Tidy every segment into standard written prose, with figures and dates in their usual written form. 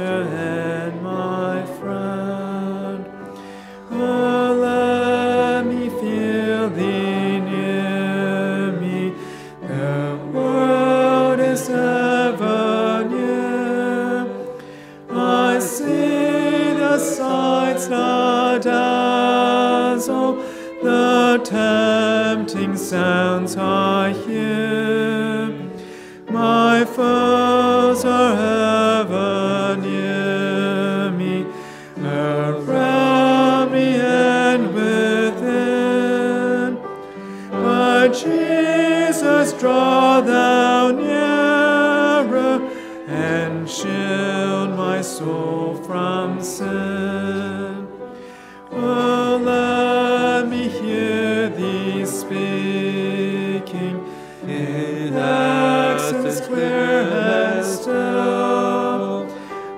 master and my friend. Oh, let me feel thee near me. The world is ever near. I see the sights that dazzle, the tempting sounds I hear. My foes are ever near me, around me and within. But Jesus, draw thou nearer and shield my soul from sin. Oh, let me hear thee speaking in accents clear and still,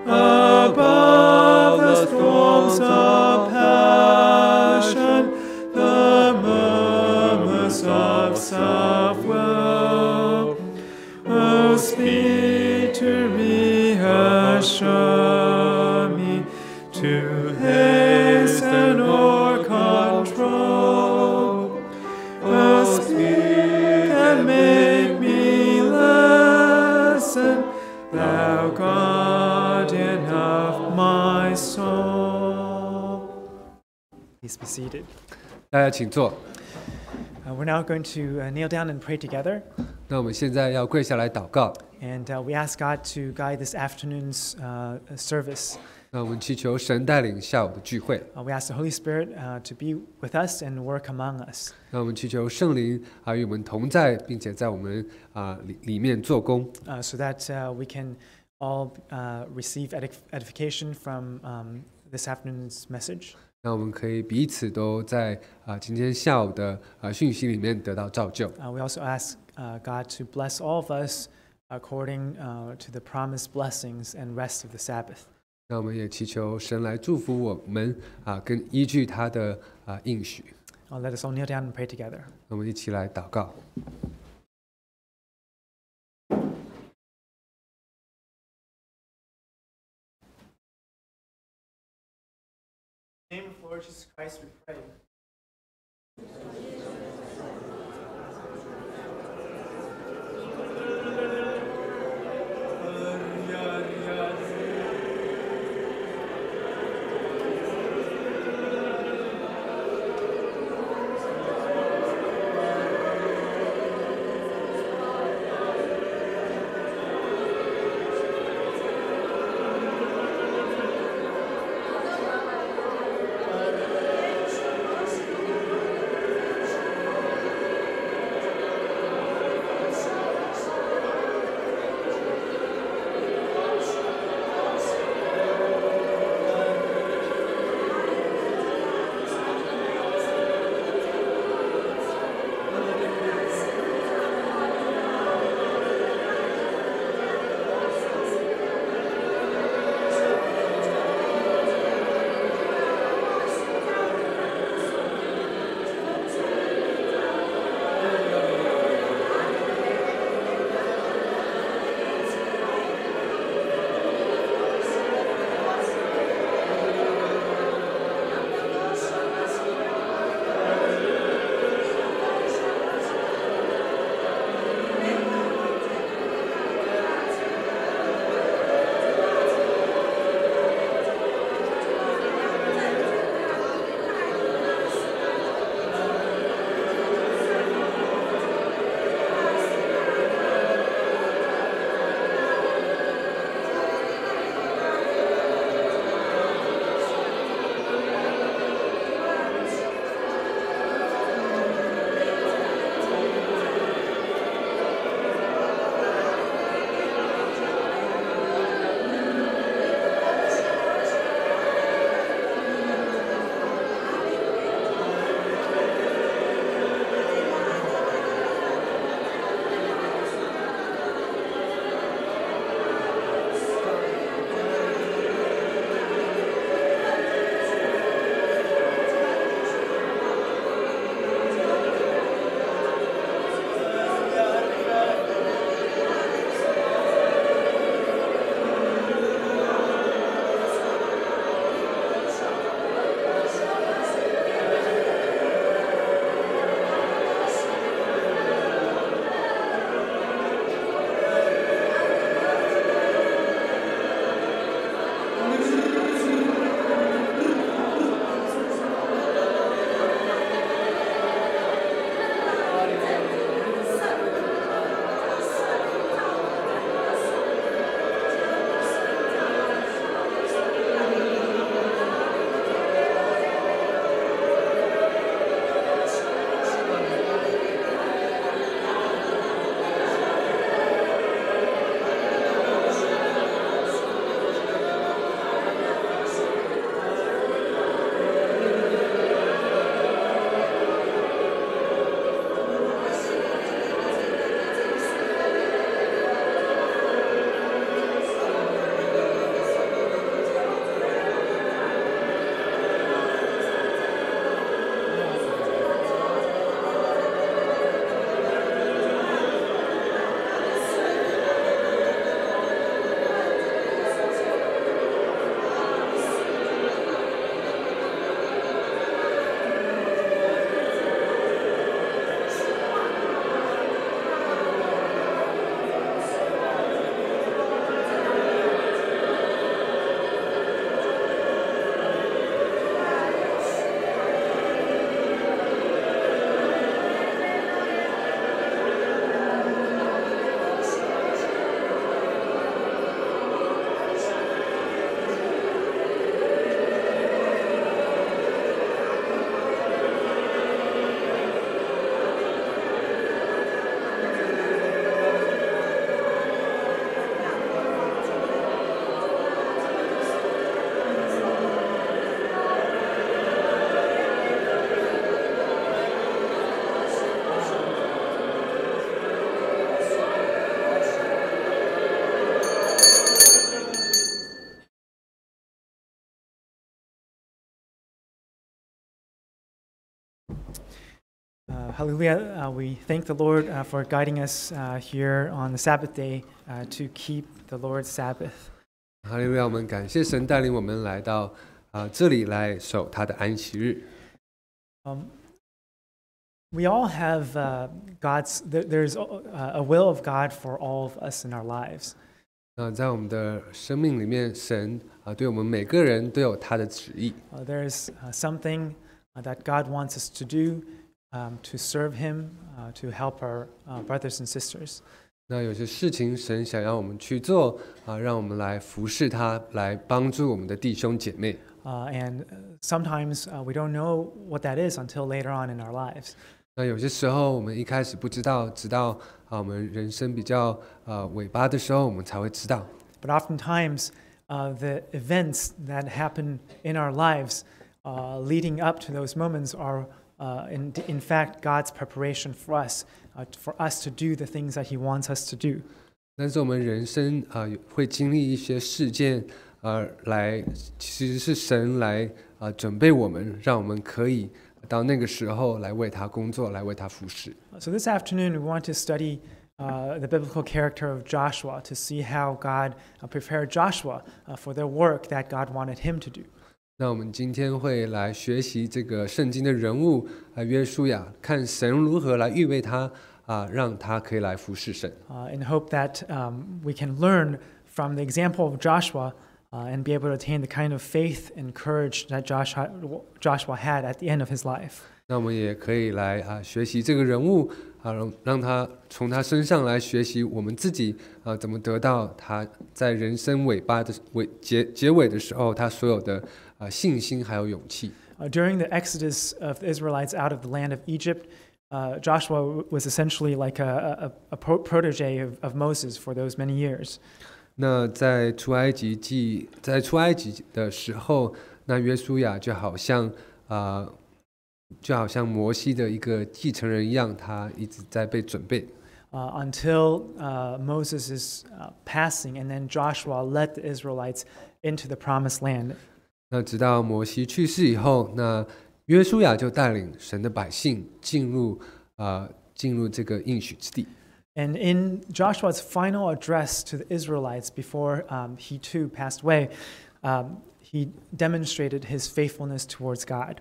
above the storms of passion, the murmurs of self-will. Oh, speak to reassure me, to hasten or control. Oh, speak and make me listen, thou guardian of my soul. Please be seated. 大家请坐。 We're now going to kneel down and pray together. 那我们现在要跪下来祷告。 And we ask God to guide this afternoon's service. 那我们祈求神带领下午的聚会。 We ask the Holy Spirit to be with us and work among us. 那我们祈求圣灵与我们同在，并且在我们里面做工。 So that we can all receive edification from this afternoon's message. 那我们可以彼此都在今天下午的讯息里面得到造就。 We also ask God to bless all of us according to the promised blessings and rest of the Sabbath. 那我们也祈求神来祝福我们跟依据他的应许。 Let us all kneel down and pray together. 那我们一起来祷告。 In the name of Lord Jesus Christ, we pray. Hallelujah. We thank the Lord for guiding us here on the Sabbath day to keep the Lord's Sabbath. 哈利路亚！我们感谢神带领我们来到这里来守他的安息日。We all have there's a will of God for all of us in our lives. 在我们的生命里面，神对我们每个人都有他的旨意。There's something that God wants us to do to serve Him, to help our brothers and sisters. 那有些事情神想要我们去做让我们来服侍他，来帮助我们的弟兄姐妹。And sometimes we don't know what that is until later on in our lives. 那有些时候我们一开始不知道，直到我们人生比较尾巴的时候，我们才会知道。But oftentimes, the events that happen in our lives leading up to those moments are, in fact, God's preparation for us to do the things that He wants us to do. 但是我们人生会经历一些事件其实是神来准备我们，让我们可以到那个时候来为他工作，来为他服侍。So this afternoon, we want to study the biblical character of Joshua to see how God prepared Joshua for the work that God wanted him to do. 那我们今天会来学习这个圣经的人物约书亚，看神如何来预备他让他可以来服侍神。In hope that we can learn from the example of Joshua and be able to attain the kind of faith and courage that Joshua had at the end of his life. 那我们也可以来学习这个人物让他从他身上来学习我们自己怎么得到他在人生尾巴的结尾的时候他所有的信心还有勇气。During the exodus of the Israelites out of the land of Egypt, Joshua was essentially like a protege of Moses for those many years. 那在出埃及的时候，那约书亚就好像摩西的一个继承人一样，他一直在被准备。Until Moses' passing, and then Joshua led the Israelites into the promised land. 那直到摩西去世以后，那约书亚就带领神的百姓进入这个应许之地。And in Joshua's final address to the Israelites before he too passed away, he demonstrated his faithfulness towards God.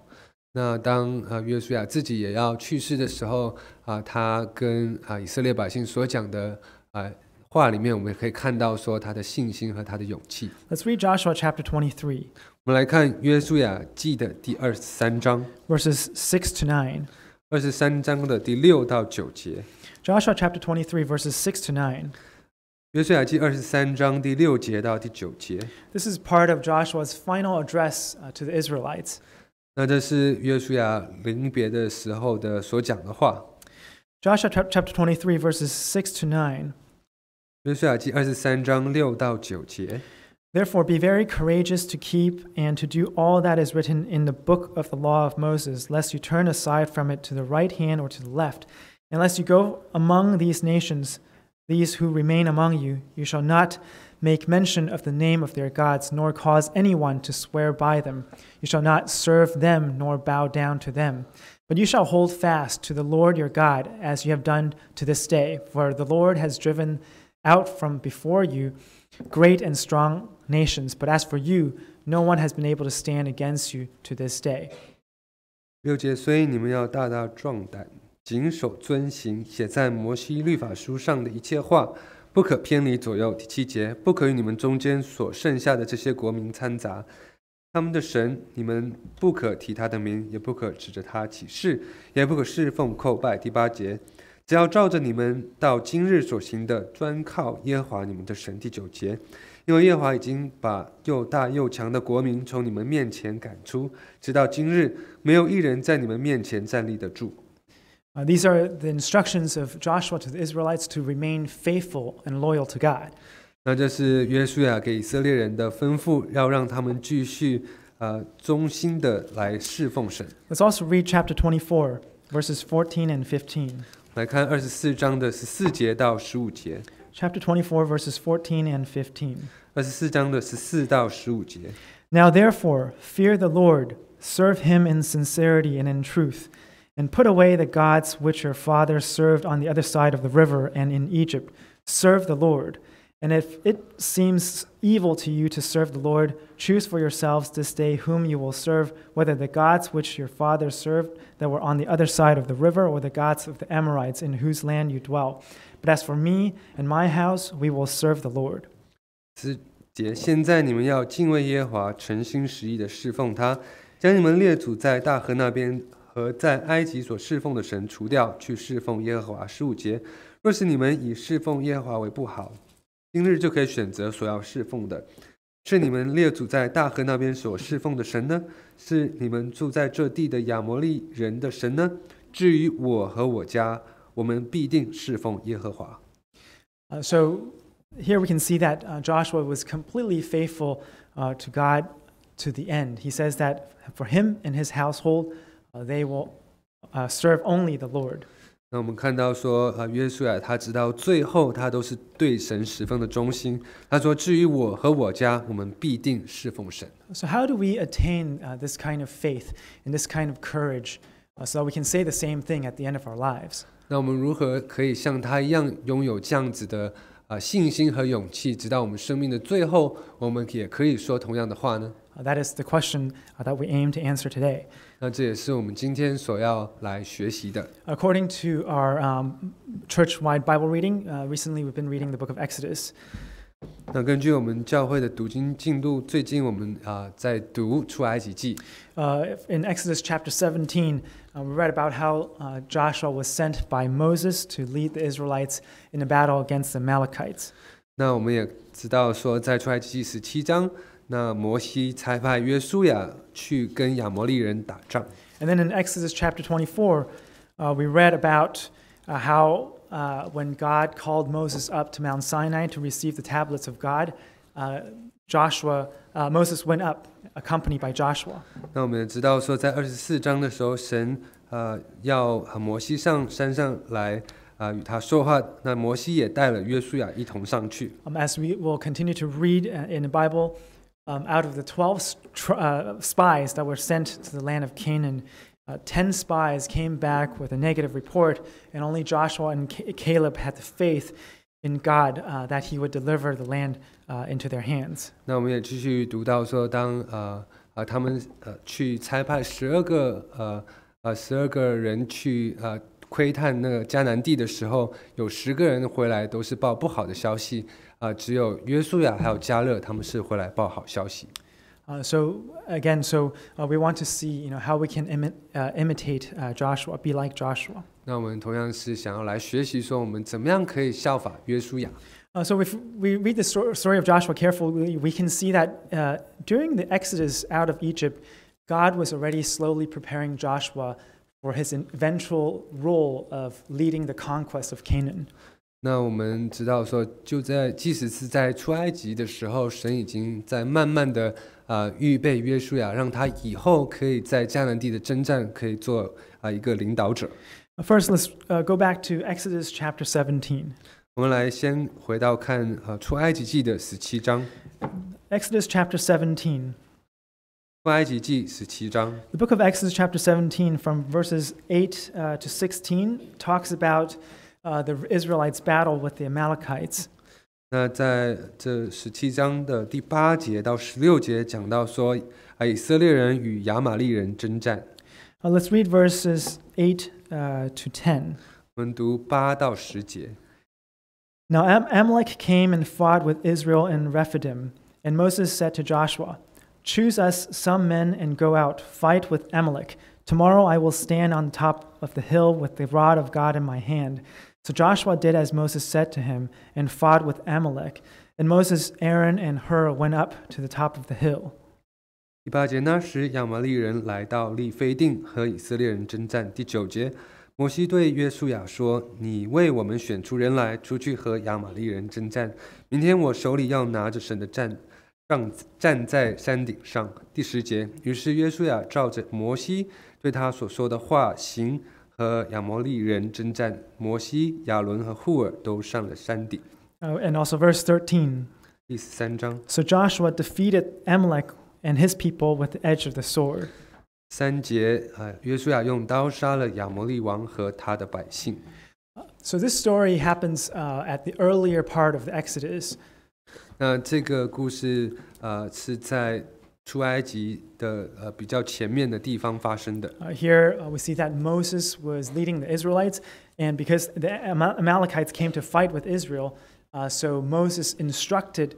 那当约书亚自己也要去世的时候他跟以色列百姓所讲的话里面，我们也可以看到说他的信心和他的勇气。Let's read Joshua chapter 23. 我们来看约书亚记的第23章 verses 6 to 9. 23章的第6到9节。Joshua chapter 23 verses 6 to 9. 约书亚记23章第6节到第9节。This is part of Joshua's final address to the Israelites. 那这是约书亚临别的时候的所讲的话。Joshua chapter 23 verses 6 to 9. 约书亚记23章6到9节。Therefore be very courageous to keep and to do all that is written in the book of the law of Moses, lest you turn aside from it to the right hand or to the left. Unless you go among these nations, these who remain among you, you shall not make mention of the name of their gods, nor cause anyone to swear by them. You shall not serve them, nor bow down to them. But you shall hold fast to the Lord your God, as you have done to this day. For the Lord has driven out from before you great and strong nations. But as for you, no one has been able to stand against you to this day. 6节，所以你们要大大壮胆，谨守遵行写在摩西律法书上的一切话，不可偏离左右。第7节，不可与你们中间所剩下的这些国民掺杂，他们的神，你们不可提他的名，也不可指着他起誓，也不可侍奉叩拜。第8节，只要照着你们到今日所行的，专靠耶和华你们的神。第9节，因为耶和华已经把又大又强的国民从你们面前赶出，直到今日，没有一人在你们面前站立得住。These are the instructions of Joshua to the Israelites to remain faithful and loyal to God. 那这是约书亚给以色列人的吩咐，要让他们继续忠心的来侍奉神。Let's also read chapter 24, verses 14 and 15. 来看24章的14节到15节。Chapter 24, verses 14 and 15. 24章的14到15节。Now therefore, fear the Lord, serve him in sincerity and in truth, And put away the gods which your fathers served on the other side of the river and in Egypt. Serve the Lord. And if it seems evil to you to serve the Lord, choose for yourselves this day whom you will serve, whether the gods which your fathers served that were on the other side of the river, or the gods of the Amorites in whose land you dwell. But as for me and my house, we will serve the Lord. 4节，现在你们要敬畏耶和华，诚心实意的侍奉他，将你们列祖在大河那边和在埃及所侍奉的神除掉，去侍奉耶和华。15节，若是你们以侍奉耶和华为不好，今日就可以选择所要侍奉的，是你们列祖在大河那边所侍奉的神呢？是你们住在这地的亚摩利人的神呢？至于我和我家，我们必定侍奉耶和华。So here we can see that Joshua was completely faithful to God to the end. He says that for him and his household, they will serve only the Lord. 那我们看到说，约书亚他直到最后，他都是对神十分的忠心。他说：“至于我和我家，我们必定侍奉神。” So how do we attain this kind of faith and this kind of courage, so that we can say the same thing at the end of our lives? 那我们如何可以像他一样拥有这样子的信心和勇气，直到我们生命的最后，我们也可以说同样的话呢？ That is the question that we aim to answer today. 那这也是我们今天所要来学习的。According to our church-wide Bible reading, recently we've been reading the book of Exodus. 那根据我们教会的读经进度，最近我们在读出埃及记。In Exodus chapter 17, we read about how Joshua was sent by Moses to lead the Israelites in a battle against the Amalekites. 那我们也知道说，在出埃及记17章。那摩西差派约书亚去跟亚摩利人打仗。And then in Exodus chapter 24, we read about how when God called Moses up to Mount Sinai to receive the tablets of God, Moses went up accompanied by Joshua. 那我们也知道说，在24章的时候，神要摩西上山上来与他说话，那摩西也带了约书亚一同上去。As we will continue to read in the Bible, out of the 12 spies that were sent to the land of Canaan, 10 spies came back with a negative report, and only Joshua and Caleb had the faith in God that he would deliver the land into their hands. 那我们也继续读到说，当他们去差派12个人去窥探那个迦南地的时候，有10个人回来都是报不好的消息。只有约书亚还有迦勒，他们是回来报好消息。So we want to see, how we can imitate Joshua, be like Joshua. 那我们同样是想要来学习说，我们怎么样可以效法约书亚。So if we read the story of Joshua carefully, we can see that during the Exodus out of Egypt, God was already slowly preparing Joshua for his eventual role of leading the conquest of Canaan. 那我们知道说，即使是在出埃及的时候，神已经在慢慢的预备约书亚，让他以后可以在迦南地的征战可以做一个领导者。First, let's go back to Exodus chapter 17. 我们来先回到看出埃及记的17章。Exodus chapter 17. 出埃及记17章。The book of Exodus chapter 17 from verses 8 to 16 talks about the Israelites' battle with the Amalekites. 那在这17章的第8节到16节讲到说，以色列人与亚玛利人征战。Let's read verses 8 to 10. 我们读8到10节。Now Amalek came and fought with Israel in Rephidim, and Moses said to Joshua, "Choose us some men and go out, fight with Amalek. Tomorrow I will stand on top of the hill with the rod of God in my hand." So Joshua did as Moses said to him and fought with Amalek. And Moses, Aaron, and Hur went up to the top of the hill. 第8节，那时亚玛利人来到利非定和以色列人征战。第9节，摩西对约书亚说：“你为我们选出人来，出去和亚玛利人征战。明天我手里要拿着神的杖站在山顶上。”第10节，于是约书亚照着摩西对他所说的话行，和亚摩利人征战。摩西、亚伦和户尔都上了山顶。And also verse 13. 第13章。So Joshua defeated Amalek and his people with the edge of the sword. 3节，约书亚用刀杀了亚摩利王和他的百姓。So this story happens at the earlier part of the Exodus. 那这个故事是在出埃及的比较前面的地方发生的。Here we see that Moses was leading the Israelites, and because the Amalekites came to fight with Israel, so Moses instructed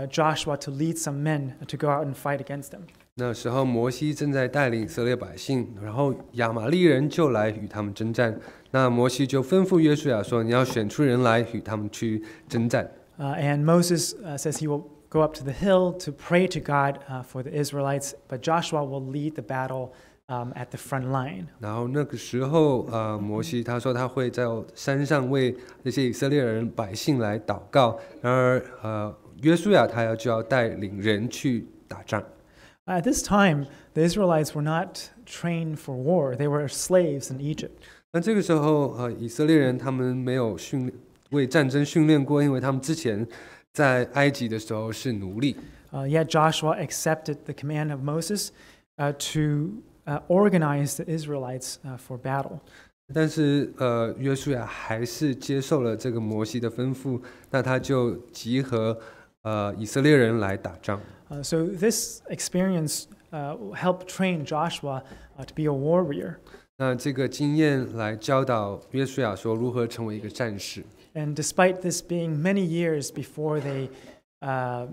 Joshua to lead some men to go out and fight against them. 那时候摩西正在带领以色列百姓，然后亚玛利人就来与他们征战。那摩西就吩咐约书亚说：“你要选出人来与他们去征战。” And Moses says he will go up to the hill to pray to God for the Israelites, but Joshua will lead the battle at the front line. 然后那个时候，摩西他说他会在山上为这些以色列人百姓来祷告。然而，约书亚他就要带领人去打仗。At this time, the Israelites were not trained for war. They were slaves in Egypt. 那这个时候，以色列人他们没有为战争训练过，因为他们之前在埃及的时候是奴隶。Yet Joshua accepted the command of Moses to organize the Israelites for battle. 但是约书亚还是接受了这个摩西的吩咐，那他就集合以色列人来打仗。So this experience helped train Joshua to be a warrior. 那这个经验来教导约书亚说如何成为一个战士。And despite this being many years before they had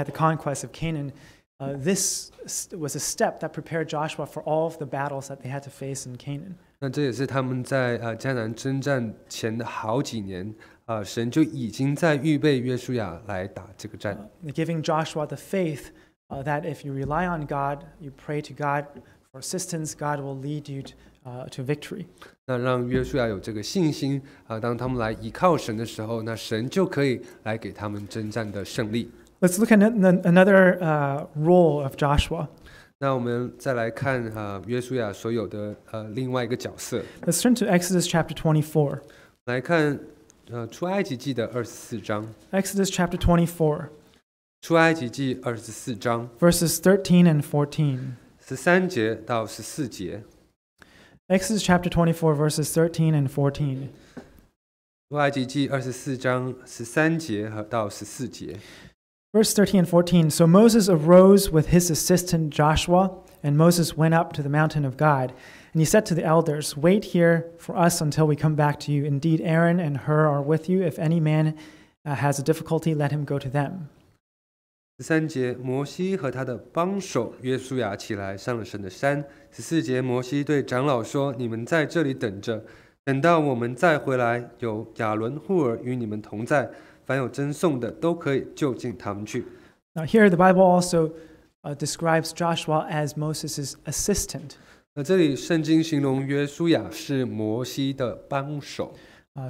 the conquest of Canaan, this was a step that prepared Joshua for all of the battles that they had to face in Canaan. 那这也是他们在迦南征战前的好几年，神就已经在预备约书亚来打这个战。Giving Joshua the faith that if you rely on God, you pray to God for assistance, God will lead you to victory. 那让约书亚有这个信心当他们来依靠神的时候，那神就可以来给他们征战的胜利。Let's look at another role of Joshua. 那我们再来看约书亚所有的另外一个角色。Let's turn to Exodus chapter 24. 来看出埃及记的24章。Exodus chapter 24. 出埃及记24章 verses 13 and 14. 13节到14节。Exodus chapter 24 verses 13 and 14. 出埃及记24章13节到14节。Verse 13 and 14. So Moses arose with his assistant Joshua, and Moses went up to the mountain of God. And he said to the elders, "Wait here for us until we come back to you. Indeed, Aaron and Hur are with you. If any man has a difficulty, let him go to them." 13节，摩西和他的帮手约书亚起来，上了神的山。14节，摩西对长老说：“你们在这里等着，等到我们再回来，有亚伦、户尔与你们同在。凡有争讼的，都可以就近他们去。” Now here the Bible also describes Joshua as Moses' assistant. 那这里圣经形容约书亚是摩西的帮手。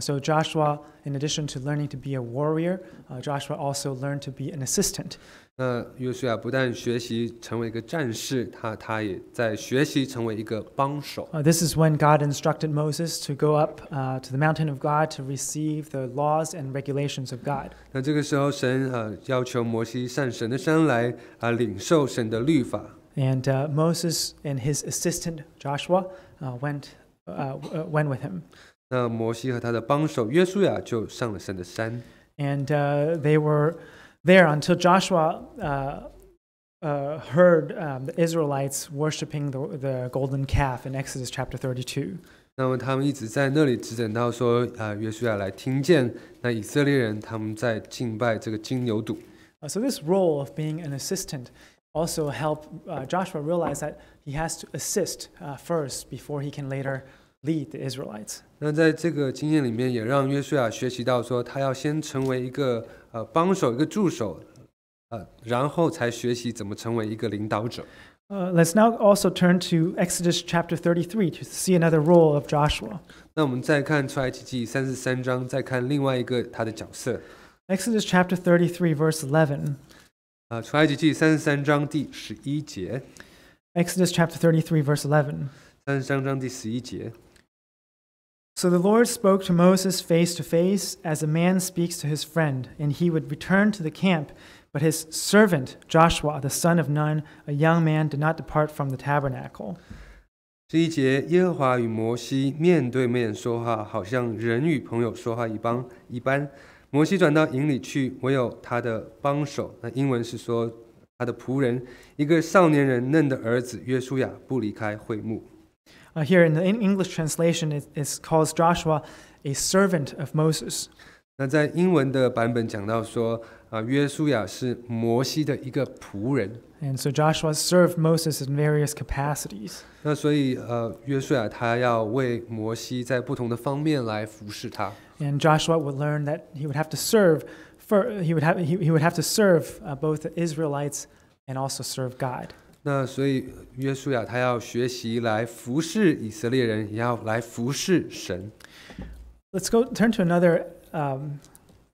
So Joshua, in addition to learning to be a warrior, Joshua also learned to be an assistant. 那约书亚不但学习成为一个战士，他也在学习成为一个帮手。This is when God instructed Moses to go up to the mountain of God to receive the laws and regulations of God. 那这个时候，神要求摩西上神的山来领受神的律法。And Moses and his assistant Joshua went with him. 那摩西和他的帮手约书亚就上了神的山。And they were there until Joshua heard the Israelites worshiping the golden calf in Exodus chapter 32. 那么他们一直在那里，直等到说约书亚来听见那以色列人他们在敬拜这个金牛犊。So this role of being an assistant also helped Joshua realize that he has to assist first before he can later lead the Israelites. 那在这个经验里面，也让约书亚学习到说，他要先成为一个帮手、一个助手，然后才学习怎么成为一个领导者。Let's now also turn to Exodus chapter 33 to see another role of Joshua. 那我们再看出埃及记33章，再看另外一个他的角色。Exodus chapter 33 verse 11. 出埃及记33章第11节。Exodus chapter 33 verse 11. 33章第11节。So the Lord spoke to Moses face to face, as a man speaks to his friend, and he would return to the camp, But his servant Joshua, the son of Nun, a young man, did not depart from the tabernacle. 这一节，耶和华与摩西面对面说话，好像人与朋友说话一般。摩西转到营里去，唯有他的帮手，那英文是说他的仆人，一个少年人嫩的儿子约书亚，不离开会幕。Here in the English translation, it calls Joshua a servant of Moses. 那在英文的版本讲到说，约书亚是摩西的一个仆人。And so Joshua served Moses in various capacities. 那所以约书亚他要为摩西在不同的方面来服侍他。And Joshua would learn that he would have to serve. He would have to serve both the Israelites and also serve God. 那所以约书亚他要学习来服侍以色列人，也要来服侍神。Let's turn to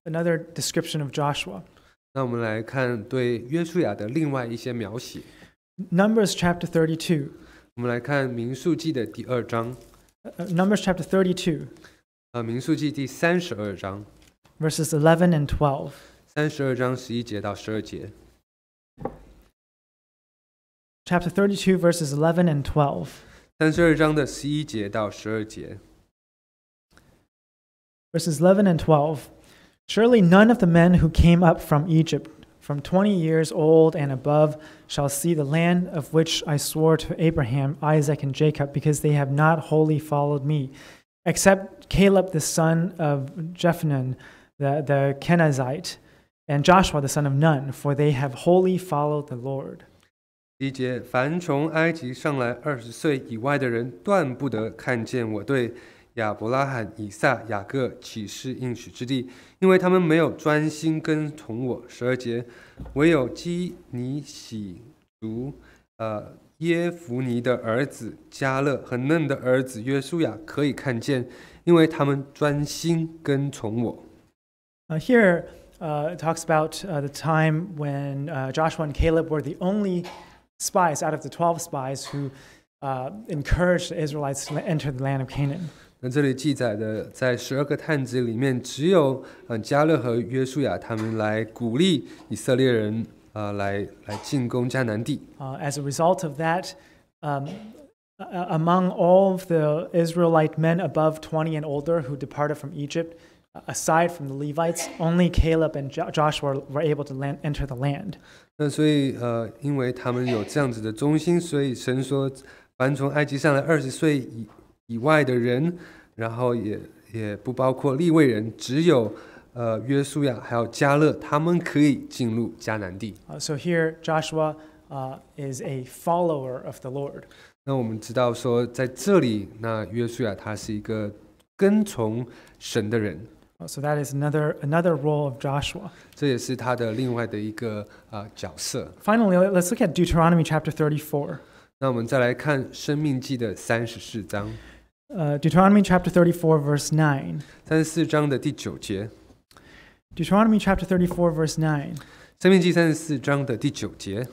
another description of Joshua. 那我们来看对约书亚的另外一些描写。Numbers chapter 32. 我们来看民数记的第2章。Numbers chapter 32. 民数记第32章。Verses 11 and 12. 32章11节到12节。Chapter 32, verses 11 and 12. 32章的11节到12节。Verses 11 and 12. Surely none of the men who came up from Egypt, from 20 years old and above, shall see the land of which I swore to Abraham, Isaac, and Jacob, because they have not wholly followed me, except Caleb the son of Jephunneh, the Kenizzite, and Joshua the son of Nun, for they have wholly followed the Lord. 第1节，凡从埃及上来20岁以外的人，断不得看见我对亚伯拉罕、以撒、雅各起誓应许之地，因为他们没有专心跟从我。12节，唯有基尼喜族耶孚尼的儿子迦勒和嫩的儿子约书亚可以看见，因为他们专心跟从我。Here it talks about the time when Joshua and Caleb were the only spies out of the 12 spies who encouraged the Israelites to enter the land of Canaan. 那这里记载的，在12个探子里面，只有迦勒和约书亚他们来鼓励以色列人来进攻迦南地。As a result of that, among all of the Israelite men above 20 and older who departed from Egypt, aside from the Levites, only Caleb and Joshua were able to enter the land. 那所以因为他们有这样子的忠心，所以神说，凡从埃及上来20岁以外的人，然后也不包括利未人，只有约书亚还有迦勒，他们可以进入迦南地。So here Joshua is a follower of the Lord. 那我们知道说，在这里，那约书亚他是一个跟从神的人。So that is another role of Joshua. 这也是他的另外的一个角色。Finally, let's look at Deuteronomy chapter 34. 那我们再来看申命记的34章。Deuteronomy chapter 34, verse 9. 34章的第9节。Deuteronomy chapter 34, verse 9. 申命记34章的第9节。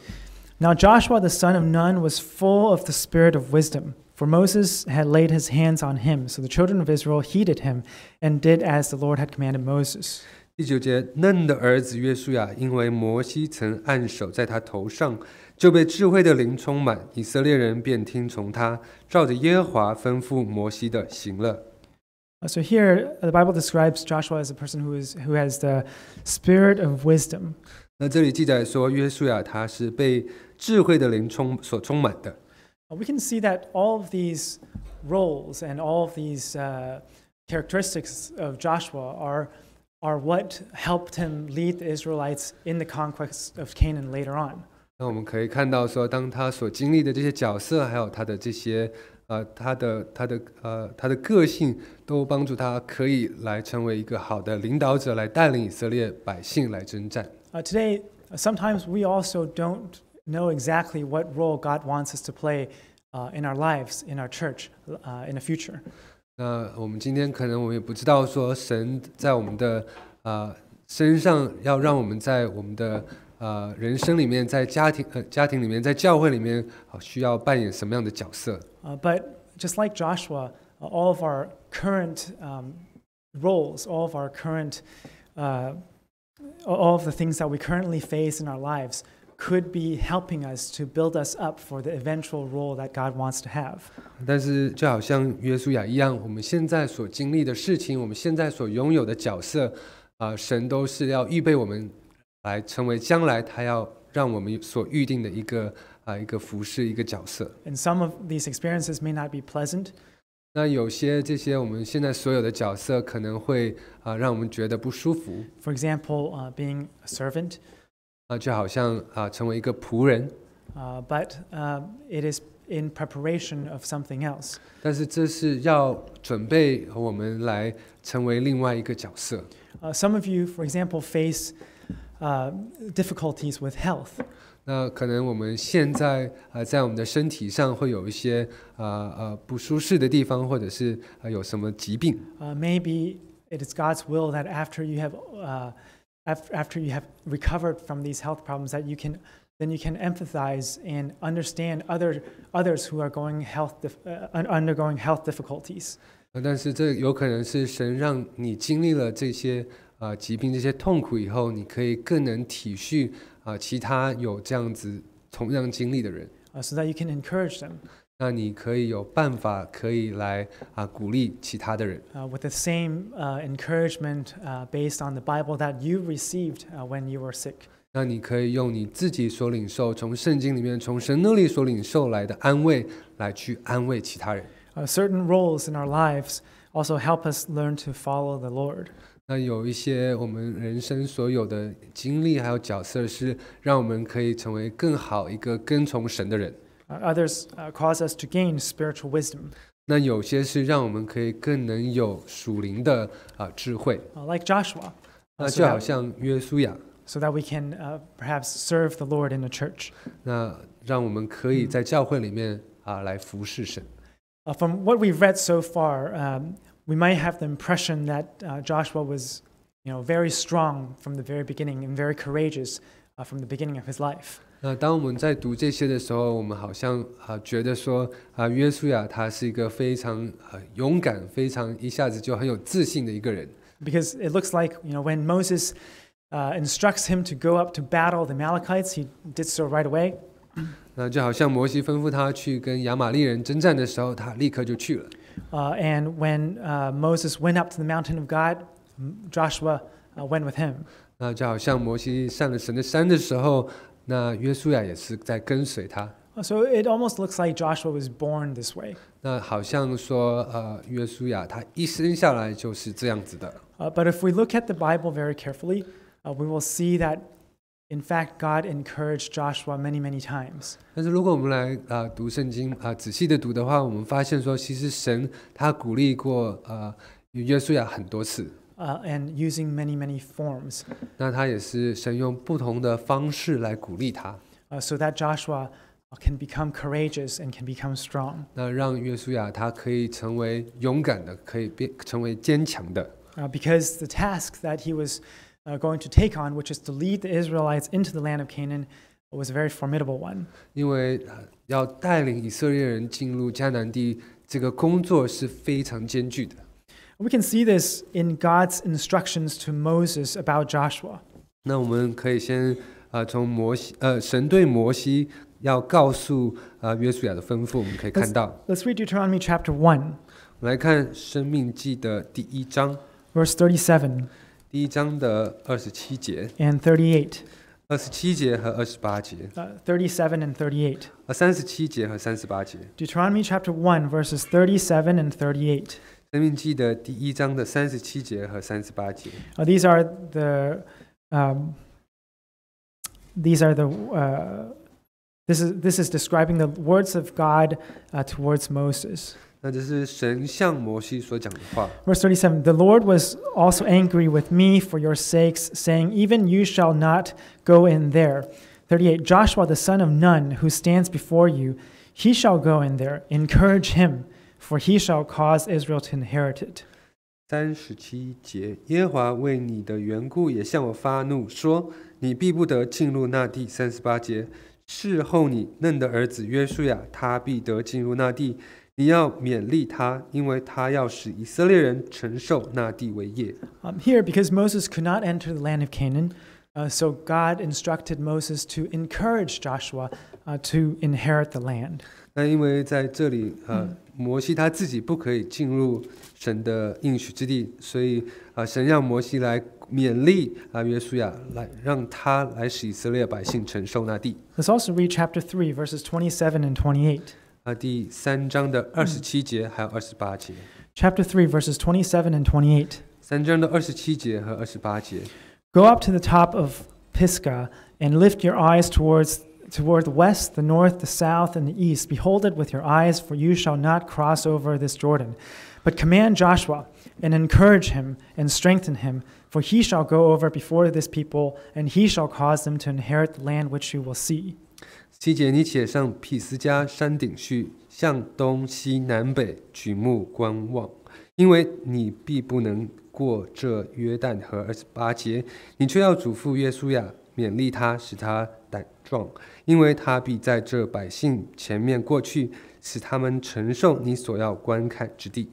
Now Joshua the son of Nun was full of the spirit of wisdom, for Moses had laid his hands on him. So the children of Israel heeded him and did as the Lord had commanded Moses. 第9节，嫩的儿子约书亚，因为摩西曾按手在他头上，就被智慧的灵充满，以色列人便听从他，照着耶和华吩咐摩西的行了。So here the Bible describes Joshua as a person who has the spirit of wisdom. 那这里记载说，约书亚他是被智慧的灵所充满的。We can see that all of these roles and all of these characteristics of Joshua are what helped him lead the Israelites in the conquest of Canaan later on. 那我们可以看到说，当他所经历的这些角色，还有他的这些他的个性，都帮助他可以来成为一个好的领导者，来带领以色列百姓来征战。Today, sometimes we also don't know exactly what role God wants us to play in our lives, in our church, in the future. 那我们今天可能我们也不知道说，神在我们的身上要让我们在我们的人生里面，在家庭里面，在教会里面，需要扮演什么样的角色？But just like Joshua, all of our current roles, all of our current all of the things that we currently face in our lives could be helping us to build us up for the eventual role that God wants to have. 但是就好像约书亚一样，我们现在所经历的事情，我们现在所拥有的角色，神都是要预备我们来成为将来他要让我们所预定的一个服事一个角色。And some of these experiences may not be pleasant. 那有些这些我们现在所有的角色可能会让我们觉得不舒服。For example, being a servant. 就好像成为一个仆人。But it is in preparation of something else. 但是这是要准备我们来成为另外一个角色。Some of you, for example, face difficulties with health. 那可能我们现在在我们的身体上会有一些不舒适的地方，或者是有什么疾病。Maybe it is God's will that after you have recovered from these health problems, that you can empathize and understand others who are undergoing health difficulties. 但是这有可能是神让你经历了这些疾病、这些痛苦以后，你可以更能体恤其他有这样子同样经历的人。So that you can encourage them. 那你可以有办法可以来鼓励其他的人。With the same encouragement based on the Bible that you received when you were sick. 那你可以用你自己所领受，从圣经里面，从神那里所领受来的安慰，来去安慰其他人。Certain roles in our lives also help us learn to follow the Lord. 那有一些我们人生所有的经历还有角色，是让我们可以成为更好一个跟从神的人。Others cause us to gain spiritual wisdom. 那有些是让我们可以更能有属灵的智慧。Like Joshua. 那就好像约书亚。So that we can perhaps serve the Lord in the church. 那让我们可以在教会里面来服侍神。From what we've read so far, we might have the impression that Joshua was, very strong from the very beginning and very courageous from the beginning of his life. 那当我们在读这些的时候，我们好像觉得说约书亚他是一个非常勇敢、非常一下子就很有自信的一个人。Because it looks like, when Moses instructs him to go up to battle the Amalekites, he did so right away. 那就好像摩西吩咐他去跟亚玛力人征战的时候，他立刻就去了。And when Moses went up to the mountain of God, Joshua went with him. 那就好像摩西上了神的山的时候，那约书亚也是在跟随他。So it almost looks like Joshua was born this way. 那好像说约书亚他一生下来就是这样子的。But if we look at the Bible very carefully, we will see that, in fact, God encouraged Joshua many, many times. 但是如果我们来读圣经仔细的读的话，我们发现说，其实神他鼓励过约书亚很多次。And using many, many forms. 那他也是神用不同的方式来鼓励他。So that Joshua can become courageous and can become strong. 那让约书亚他可以成为勇敢的，可以成为坚强的。Because the task that he was going to take on, which is to lead the Israelites into the land of Canaan, was a very formidable one. 因为要带领以色列人进入迦南地，这个工作是非常艰巨的。We can see this in God's instructions to Moses about Joshua. 那我们可以先从神对摩西要告诉约书亚的吩咐，我们可以看到。Let's read Deuteronomy chapter 1. 我们来看申命记的第1章。Verse 37. 第1章的27节。And 38. 27节和28节。37 and 38. 37节和38节。Deuteronomy chapter 1 verses 37 and 38. 申命记的第1章的37节和38节。These are the this is describing the words of God towards Moses. 那这是神向摩西所讲的话。Verse 37, The Lord was also angry with me for your sakes, saying, Even you shall not go in there. 38, Joshua the son of Nun, who stands before you, he shall go in there. Encourage him, for he shall cause Israel to inherit it. 37节，耶和华为你的缘故也向我发怒，说你必不得进入那地。38节，事后你嫩的儿子约书亚，他必得进入那地。你要勉励他，因为他要使以色列人承受那地为业。Here, because Moses could not enter the land of Canaan, so God instructed Moses to encourage Joshua to inherit the land. 那因为在这里，摩西他自己不可以进入神的应许之地，所以神让摩西来勉励约书亚，来让他来使以色列百姓承受那地。Let's also read chapter 3, verses 27 and 28. 第3章的27节还有28节。Chapter 3, verses 27 and 28. 3章的27节和28节。Go up to the top of Pisgah and lift your eyes toward the west, the north, the south, and the east. Behold it with your eyes, for you shall not cross over this Jordan. But command Joshua and encourage him and strengthen him, for he shall go over before this people, and he shall cause them to inherit the land which you will see. 7节，你且上毗斯迦山顶去，向东西南北举目观望，因为你必不能过这约旦河。28节，你却要嘱咐约书亚，勉励他，使他胆壮，因为他必在这百姓前面过去，使他们承受你所要观看之地。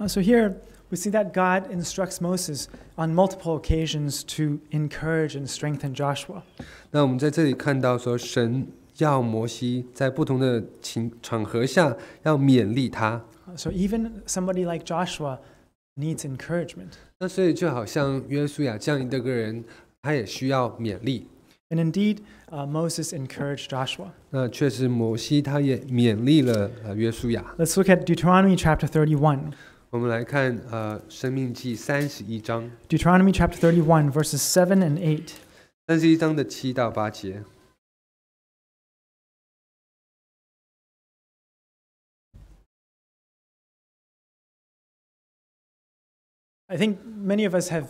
So here we see that God instructs Moses on multiple occasions to encourage and strengthen Joshua. 那我们在这里看到说，神要摩西在不同的场合下要勉励他。So even somebody like Joshua needs encouragement. 那所以就好像约书亚这样的一个人，他也需要勉励。And indeed, Moses encouraged Joshua. 那确实，摩西他也勉励了约书亚。Let's look at Deuteronomy chapter 31. 我们来看申命记31章。Deuteronomy chapter 31, verses 7 and 8. 31章的7到8节。I think many of us have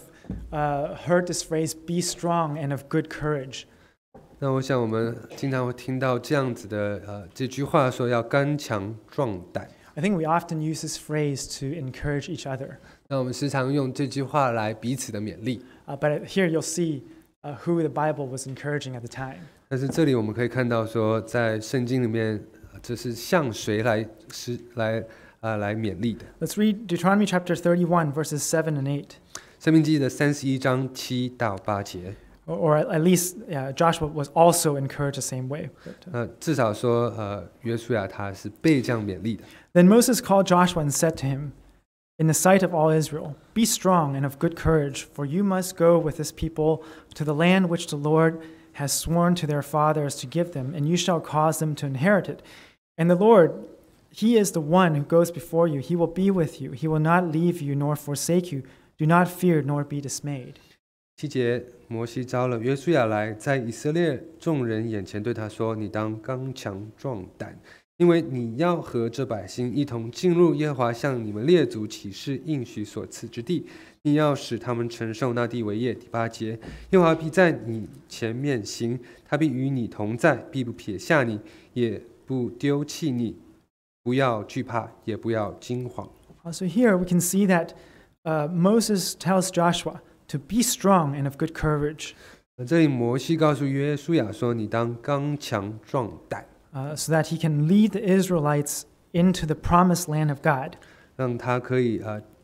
heard this phrase, be strong and of good courage. 那我想我们经常会听到这样子的这句话，说要刚强壮胆。I think we often use this phrase to encourage each other. 那我们时常用这句话来彼此的勉励。But here you'll see who the Bible was encouraging at the time. 但是这里我们可以看到说，在圣经里面，这是向谁来勉励的。Let's read Deuteronomy chapter 31, verses 7 and 8. 申命记的31章7到8节。Or at least Joshua was also encouraged the same way. 至少说，约书亚他是被这样勉励的。Then Moses called Joshua and said to him, in the sight of all Israel, be strong and of good courage, for you must go with this people to the land which the Lord has sworn to their fathers to give them, and you shall cause them to inherit it. And the Lord, He is the one who goes before you. He will be with you. He will not leave you nor forsake you. Do not fear nor be dismayed. 7节，摩西招了约书亚来，在以色列众人眼前对他说：“你当刚强壮胆，因为你要和这百姓一同进入耶和华向你们列祖起誓应许所赐之地。你要使他们承受那地为业。”第8节，耶和华必在你前面行，他必与你同在，必不撇下你，也不丢弃你。不要惧怕，也不要惊慌。So here we can see that Moses tells Joshua to be strong and of good courage. 这里摩西告诉约书亚说：“你当刚强壮胆。” so that he can lead the Israelites into the promised land of God. 让他可以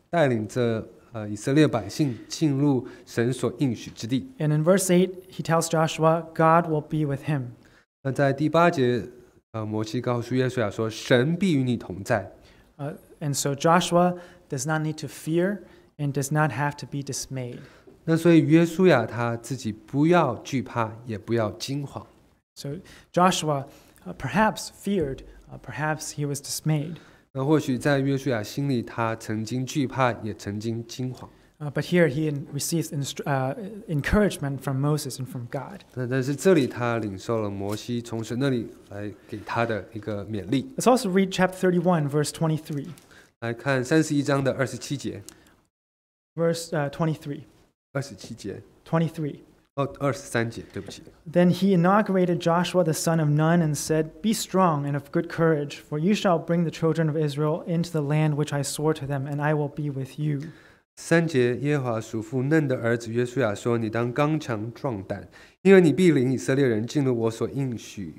带领着以色列百姓进入神所应许之地。And in verse 8, he tells Joshua, God will be with him. 那在第8节，摩西告诉约书亚说：“神必与你同在。” And so Joshua does not need to fear and does not have to be dismayed. 那所以约书亚他自己不要惧怕，也不要惊慌。So Joshua perhaps feared, perhaps he was dismayed. 那或许在约书亚心里，他曾经惧怕，也曾经惊慌。But here he receives encouragement from Moses and from God. 但是这里他领受了摩西从神那里来给他的一个勉励。Let's also read chapter 31, verse 23. 来看31章的27节。Verse 23. 27节。23. 23节，对不起。Then he inaugurated Joshua the son of Nun and said, Be strong and of good courage, for you shall bring the children of Israel into the land which I swore to them, and I will be with you. 3节，耶和华属父嫩的儿子约书亚说：“你当刚强壮胆，因为你必领以色列人进入我所应许、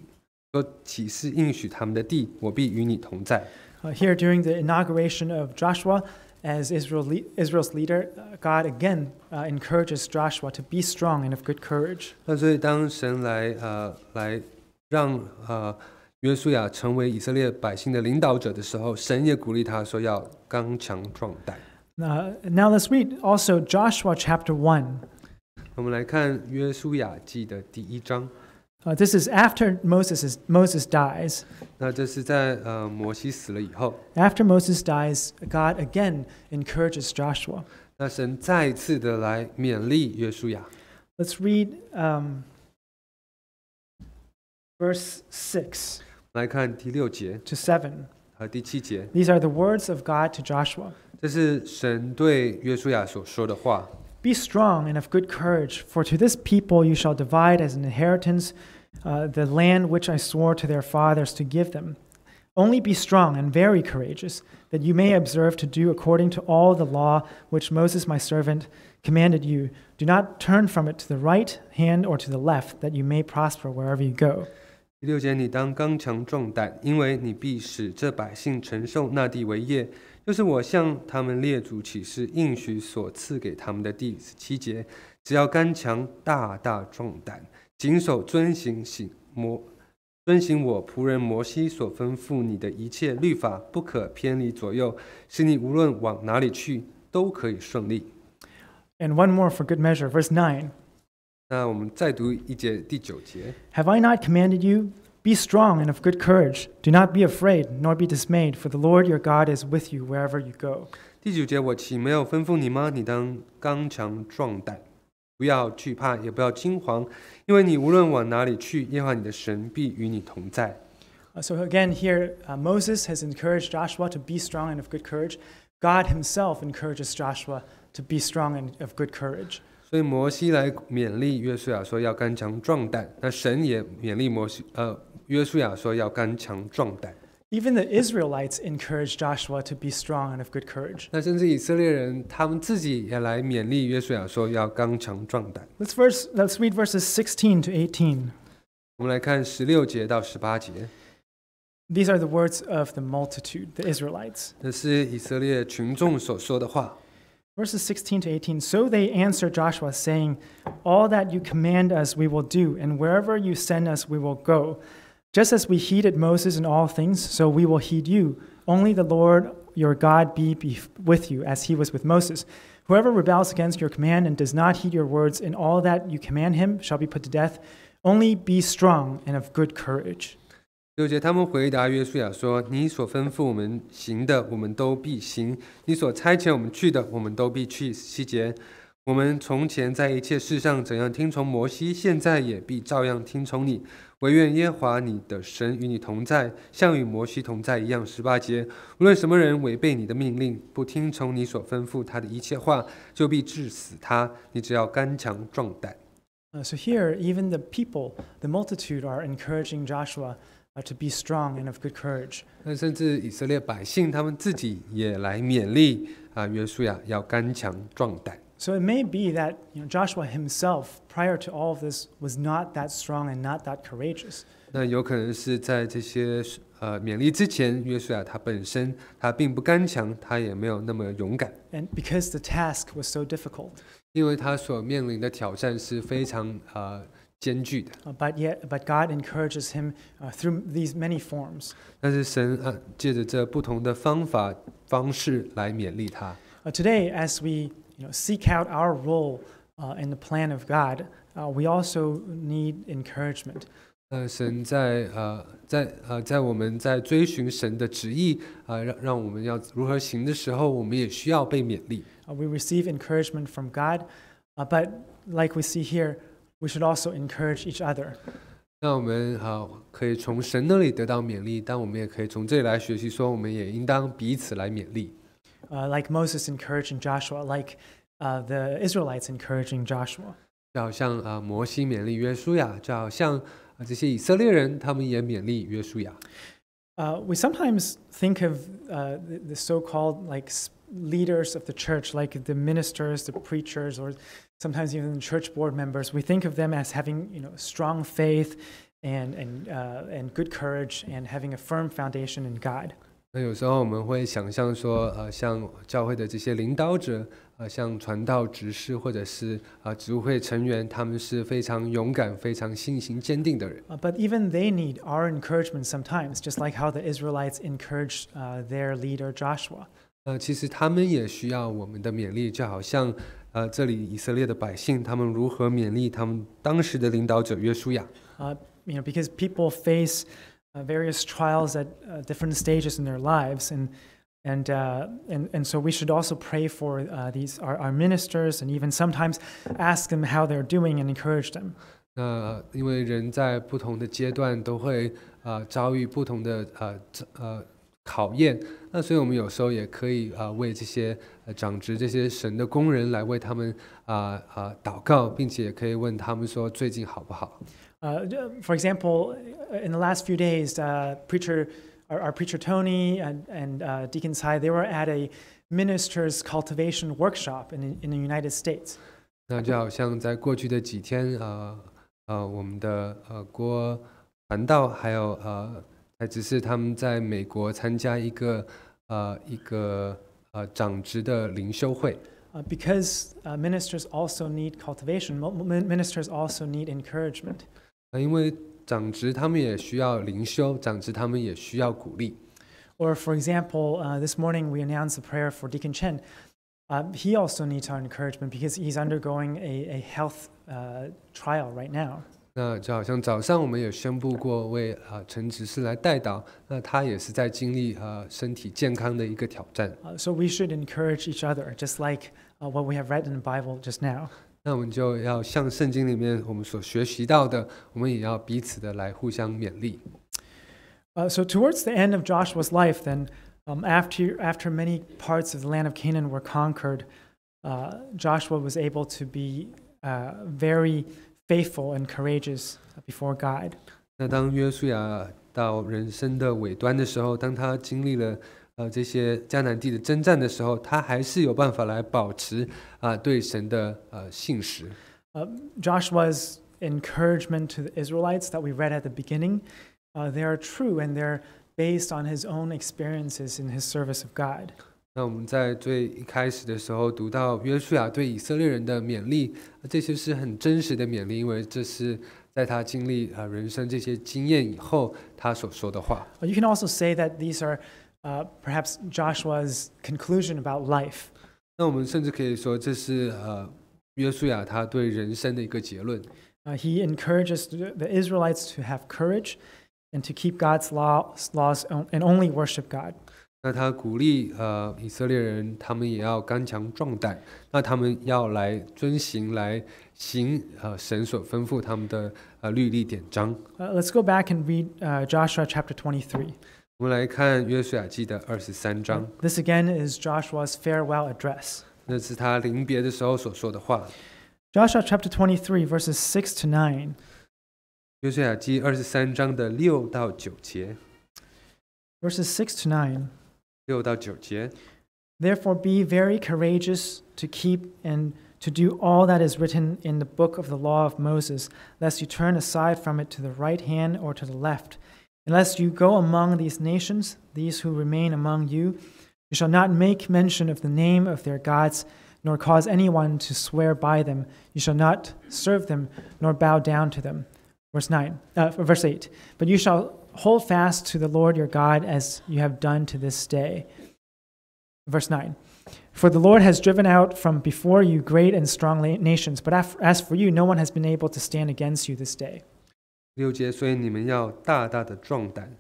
所起誓应许他们的地，我必与你同在。” Here, during the inauguration of Joshua as Israel's leader, God again encourages Joshua to be strong and of good courage. 那所以当神来让约书亚成为以色列百姓的领导者的时候，神也鼓励他说要刚强壮胆。Now let's read also Joshua chapter 1. 我们来看约书亚记的第1章。This is after Moses dies. 那这是在摩西死了以后。After Moses dies, God again encourages Joshua. 那神再一次的来勉励约书亚。Let's read verse 6. 来看第6节 to 7. 和第7节。These are the words of God to Joshua. 这是神对约书亚所说的话。Be strong and of good courage, for to this people you shall divide as an inheritance the land which I swore to their fathers to give them. Only be strong and very courageous, that you may observe to do according to all the law which Moses my servant commanded you. Do not turn from it to the right hand or to the left, that you may prosper wherever you go. 第6节，你当刚强壮胆，因为你必使这百姓承受那地为业，就是我向他们列祖起誓应许所赐给他们的地。17节，只要刚强大大壮胆，谨守遵行我仆人摩西所吩咐你的一切律法，不可偏离左右，使你无论往哪里去都可以顺利。 And one more for good measure, verse 9. 那我们再读一节第9节。Have I not commanded you? Be strong and of good courage. Do not be afraid, nor be dismayed, for the Lord your God is with you wherever you go. 第9节，我岂没有吩咐你吗？你当刚强壮胆，不要惧怕，也不要惊惶，因为你无论往哪里去，耶和华你的神必与你同在。So again, here Moses has encouraged Joshua to be strong and of good courage. God himself encourages Joshua to be strong and of good courage. 所以摩西来勉励约书亚说要刚强壮胆，那神也勉励约书亚说要刚强壮胆。Even the Israelites encouraged Joshua to be strong and of good courage. 那甚至以色列人他们自己也来勉励约书亚说要刚强壮胆。Let's read verses 16 to 18. 我们来看16节到18节。These are the words of the multitude, the Israelites. 这是以色列群众所说的话。Verses 16 to 18. So they answered Joshua, saying, All that you command us we will do, and wherever you send us we will go. Just as we heeded Moses in all things, so we will heed you. Only the Lord your God be with you, as he was with Moses. Whoever rebels against your command and does not heed your words in all that you command him shall be put to death. Only be strong and of good courage. 6节，他们回答约书亚说：“你所吩咐我们行的，我们都必行；你所差遣我们去的，我们都必去。”17节，我们从前在一切事上怎样听从摩西，现在也必照样听从你。惟愿耶和华你的神与你同在，像与摩西同在一样。18节，无论什么人违背你的命令，不听从你所吩咐他的一切话，就必治死他。你只要刚强壮胆。So here, even the people, the multitude, are encouraging Joshua to be strong and of good courage. 那甚至以色列百姓他们自己也来勉励约书亚要刚强壮胆。So it may be that Joshua himself, prior to all of this, was not that strong and not that courageous. 那有可能是在这些勉励之前，约书亚他本身他并不刚强，他也没有那么勇敢。And because the task was so difficult. 因为他所面临的挑战是非常艰巨的。But God encourages him through these many forms. 但是神借着这不同的方式来勉励他。Today, as we seek out our role in the plan of God, we also need encouragement. 神在我们在追寻神的旨意让我们要如何行的时候，我们也需要被勉励。We receive encouragement from God, but like we see here, we should also encourage each other. 那我们可以从神那里得到勉励，但我们也可以从这里来学习，说我们也应当彼此来勉励。Like Moses encouraging Joshua, like the Israelites encouraging Joshua. 就好像摩西勉励约书亚，就好像这些以色列人他们也勉励约书亚。We sometimes think of the so-called leaders of the church, like the ministers, the preachers, or sometimes even the church board members. We think of them as having strong faith and good courage and having a firm foundation in God. 那有时候我们会想象说，像教会的这些领导者，像传道执事或者是职务会成员，他们是非常勇敢、非常信心坚定的人。But even they need our encouragement sometimes, just like how the Israelites encouraged their leader Joshua. 其实他们也需要我们的勉励，就好像这里以色列的百姓，他们如何勉励他们当时的领导者约书亚。Because people face various trials at different stages in their lives, and so we should also pray for these our ministers, and even sometimes ask them how they're doing and encourage them. 因为人在不同的阶段都会遭遇不同的考验，那所以我们有时候也可以为这些长职、这些神的工人来为他们祷告，并且也可以问他们说最近好不好。For example, in the last few days, our preacher Tony and Deacon Sai, they were at a minister's cultivation workshop in the United States. 那就好像在过去的几天，我们的郭传道还有只是他们在美国参加一个长职的灵修会。Because ministers also need cultivation, ministers also need encouragement. 因为长职他们也需要灵修，长职他们也需要鼓励。Or for example, this morning we announced a prayer for Deacon Chen. He also needs our encouragement because he's undergoing a health trial right now. 那就好像早上我们也宣布过为陈执事来代祷，那他也是在经历身体健康的一个挑战。So we should encourage each other, just like what we have read in the Bible just now. 那我们就要像圣经里面我们所学习到的，我们也要彼此的来互相勉励。So towards the end of Joshua's life, then, after many parts of the land of Canaan were conquered, Joshua was able to be very faithful and courageous before God. 那当约书亚到人生的尾端的时候，当他经历了这些迦南地的征战的时候，他还是有办法来保持对神的信实。Joshua's encouragement to the Israelites that we read at the beginning, they are true and they're based on his own experiences in his service of God. 那我们在最一开始的时候读到约书亚对以色列人的勉励，这些是很真实的勉励，因为这是在他经历人生这些经验以后他所说的话。You can also say that these are perhaps Joshua's conclusion about life. 那我们甚至可以说这是约书亚他对人生的一个结论。He encourages the Israelites to have courage and to keep God's laws and only worship God. 那他鼓励以色列人，他们也要刚强壮胆，那他们要来遵行来行神所吩咐他们的律例典章。Let's go back and read Joshua chapter 23. 我们来看约书亚记的23章。This again is Joshua's farewell address. 那是他临别的时候所说的话。Joshua chapter 23 verses 6 to 9. 约书亚记23章的6到9节。Verses 6 to 9. 6到9节。Therefore be very courageous to keep and to do all that is written in the book of the law of Moses, lest you turn aside from it to the right hand or to the left. Unless you go among these nations, these who remain among you, you shall not make mention of the name of their gods, nor cause anyone to swear by them. You shall not serve them, nor bow down to them. Verse 8. But you shall hold fast to the Lord your God as you have done to this day. Verse 9. For the Lord has driven out from before you great and strong nations, but as for you, no one has been able to stand against you this day. 6节，所以你们要大大的壮胆，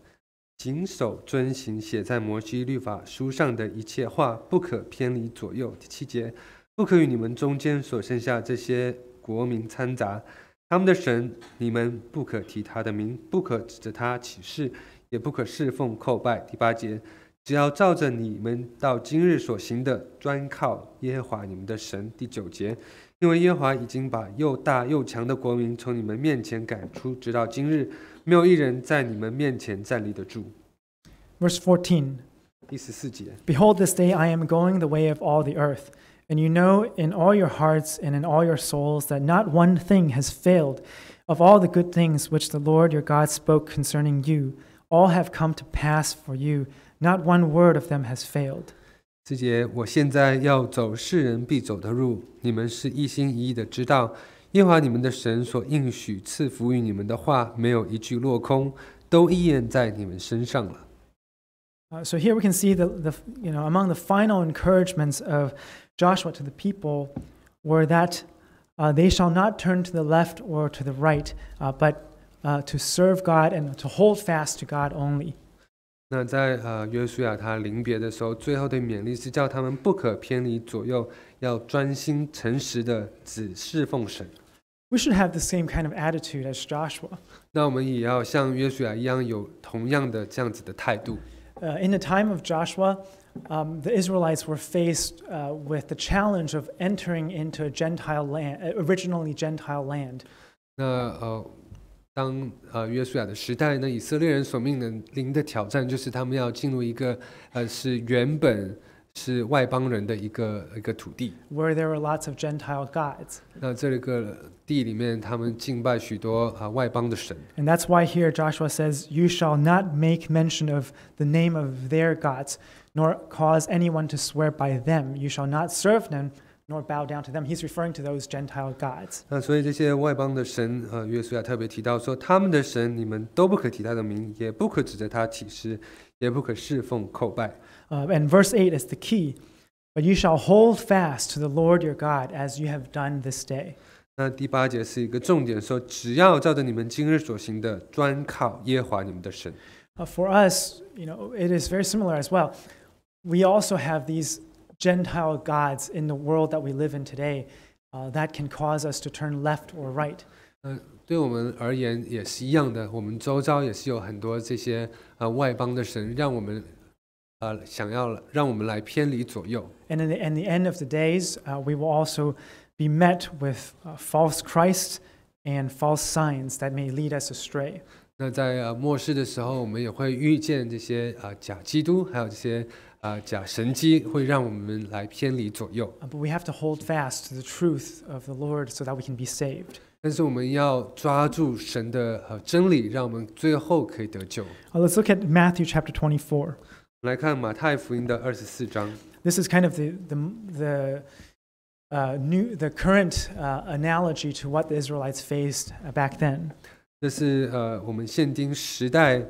谨守遵行写在摩西律法书上的一切话，不可偏离左右。第7节，不可与你们中间所剩下这些国民掺杂，他们的神，你们不可提他的名，不可指着他起誓，也不可侍奉叩拜。第8节，只要照着你们到今日所行的，专靠耶和华你们的神。第9节，因为耶和华已经把又大又强的国民从你们面前赶出，直到今日，没有一人在你们面前站立得住。Verse 14. 第14节， Behold, this day I am going the way of all the earth, and you know in all your hearts and in all your souls that not one thing has failed of all the good things which the Lord your God spoke concerning you, all have come to pass for you. Not one word of them has failed. 4节，我现在要走世人必走的路，你们是一心一意的知道，耶和华你们的神所应许赐福于你们的话，没有一句落空，都应验在你们身上了。So here we can see among the final encouragements of Joshua to the people were that they shall not turn to the left or to the right, but to serve God and to hold fast to God only. 那在约书亚他临别的时候，最后的勉励是叫他们不可偏离左右，要专心诚实的只侍奉神。We should have the same kind of attitude as Joshua. 那我们也要像约书亚一样，有同样的这样子的态度。In the time of Joshua, the Israelites were faced with the challenge of entering into a Gentile land, originally Gentile land. 那当约书亚的时代呢，以色列人所面临的挑战就是他们要进入一个是原本是外邦人的一个土地 ，where there were lots of Gentile gods. 那这个地里面，他们敬拜许多外邦的神。And that's why here Joshua says, "You shall not make mention of the name of their gods, nor cause anyone to swear by them. You shall not serve them, nor bow down to them." He's referring to those Gentile gods. 那所以这些外邦的神，约书亚特别提到说，他们的神你们都不可提他的名，也不可指着他起誓，也不可侍奉叩拜。And verse 8 is the key. But you shall hold fast to the Lord your God as you have done this day. 那第8节是一个重点，说只要照着你们今日所行的，专靠耶和华你们的神。For us, it is very similar as well. We also have these Gentile gods in the world that we live in today that can cause us to turn left or right. 对我们而言也是一样的，我们周遭也是有很多这些外邦的神，让我们想要让我们来偏离左右。And in the end of the days, we will also be met with false Christ and false signs that may lead us astray. 那在末世的时候，我们也会遇见这些假基督，还有这些假神迹，会让我们来偏离左右。But we have to hold fast to the truth of the Lord so that we can be saved. 但是我们要抓住神的真理，让我们最后可以得救。Let's look at Matthew chapter 24. 来看马太福音的24章。This is kind of the current analogy to what the Israelites faced back then. 这是我们现今时代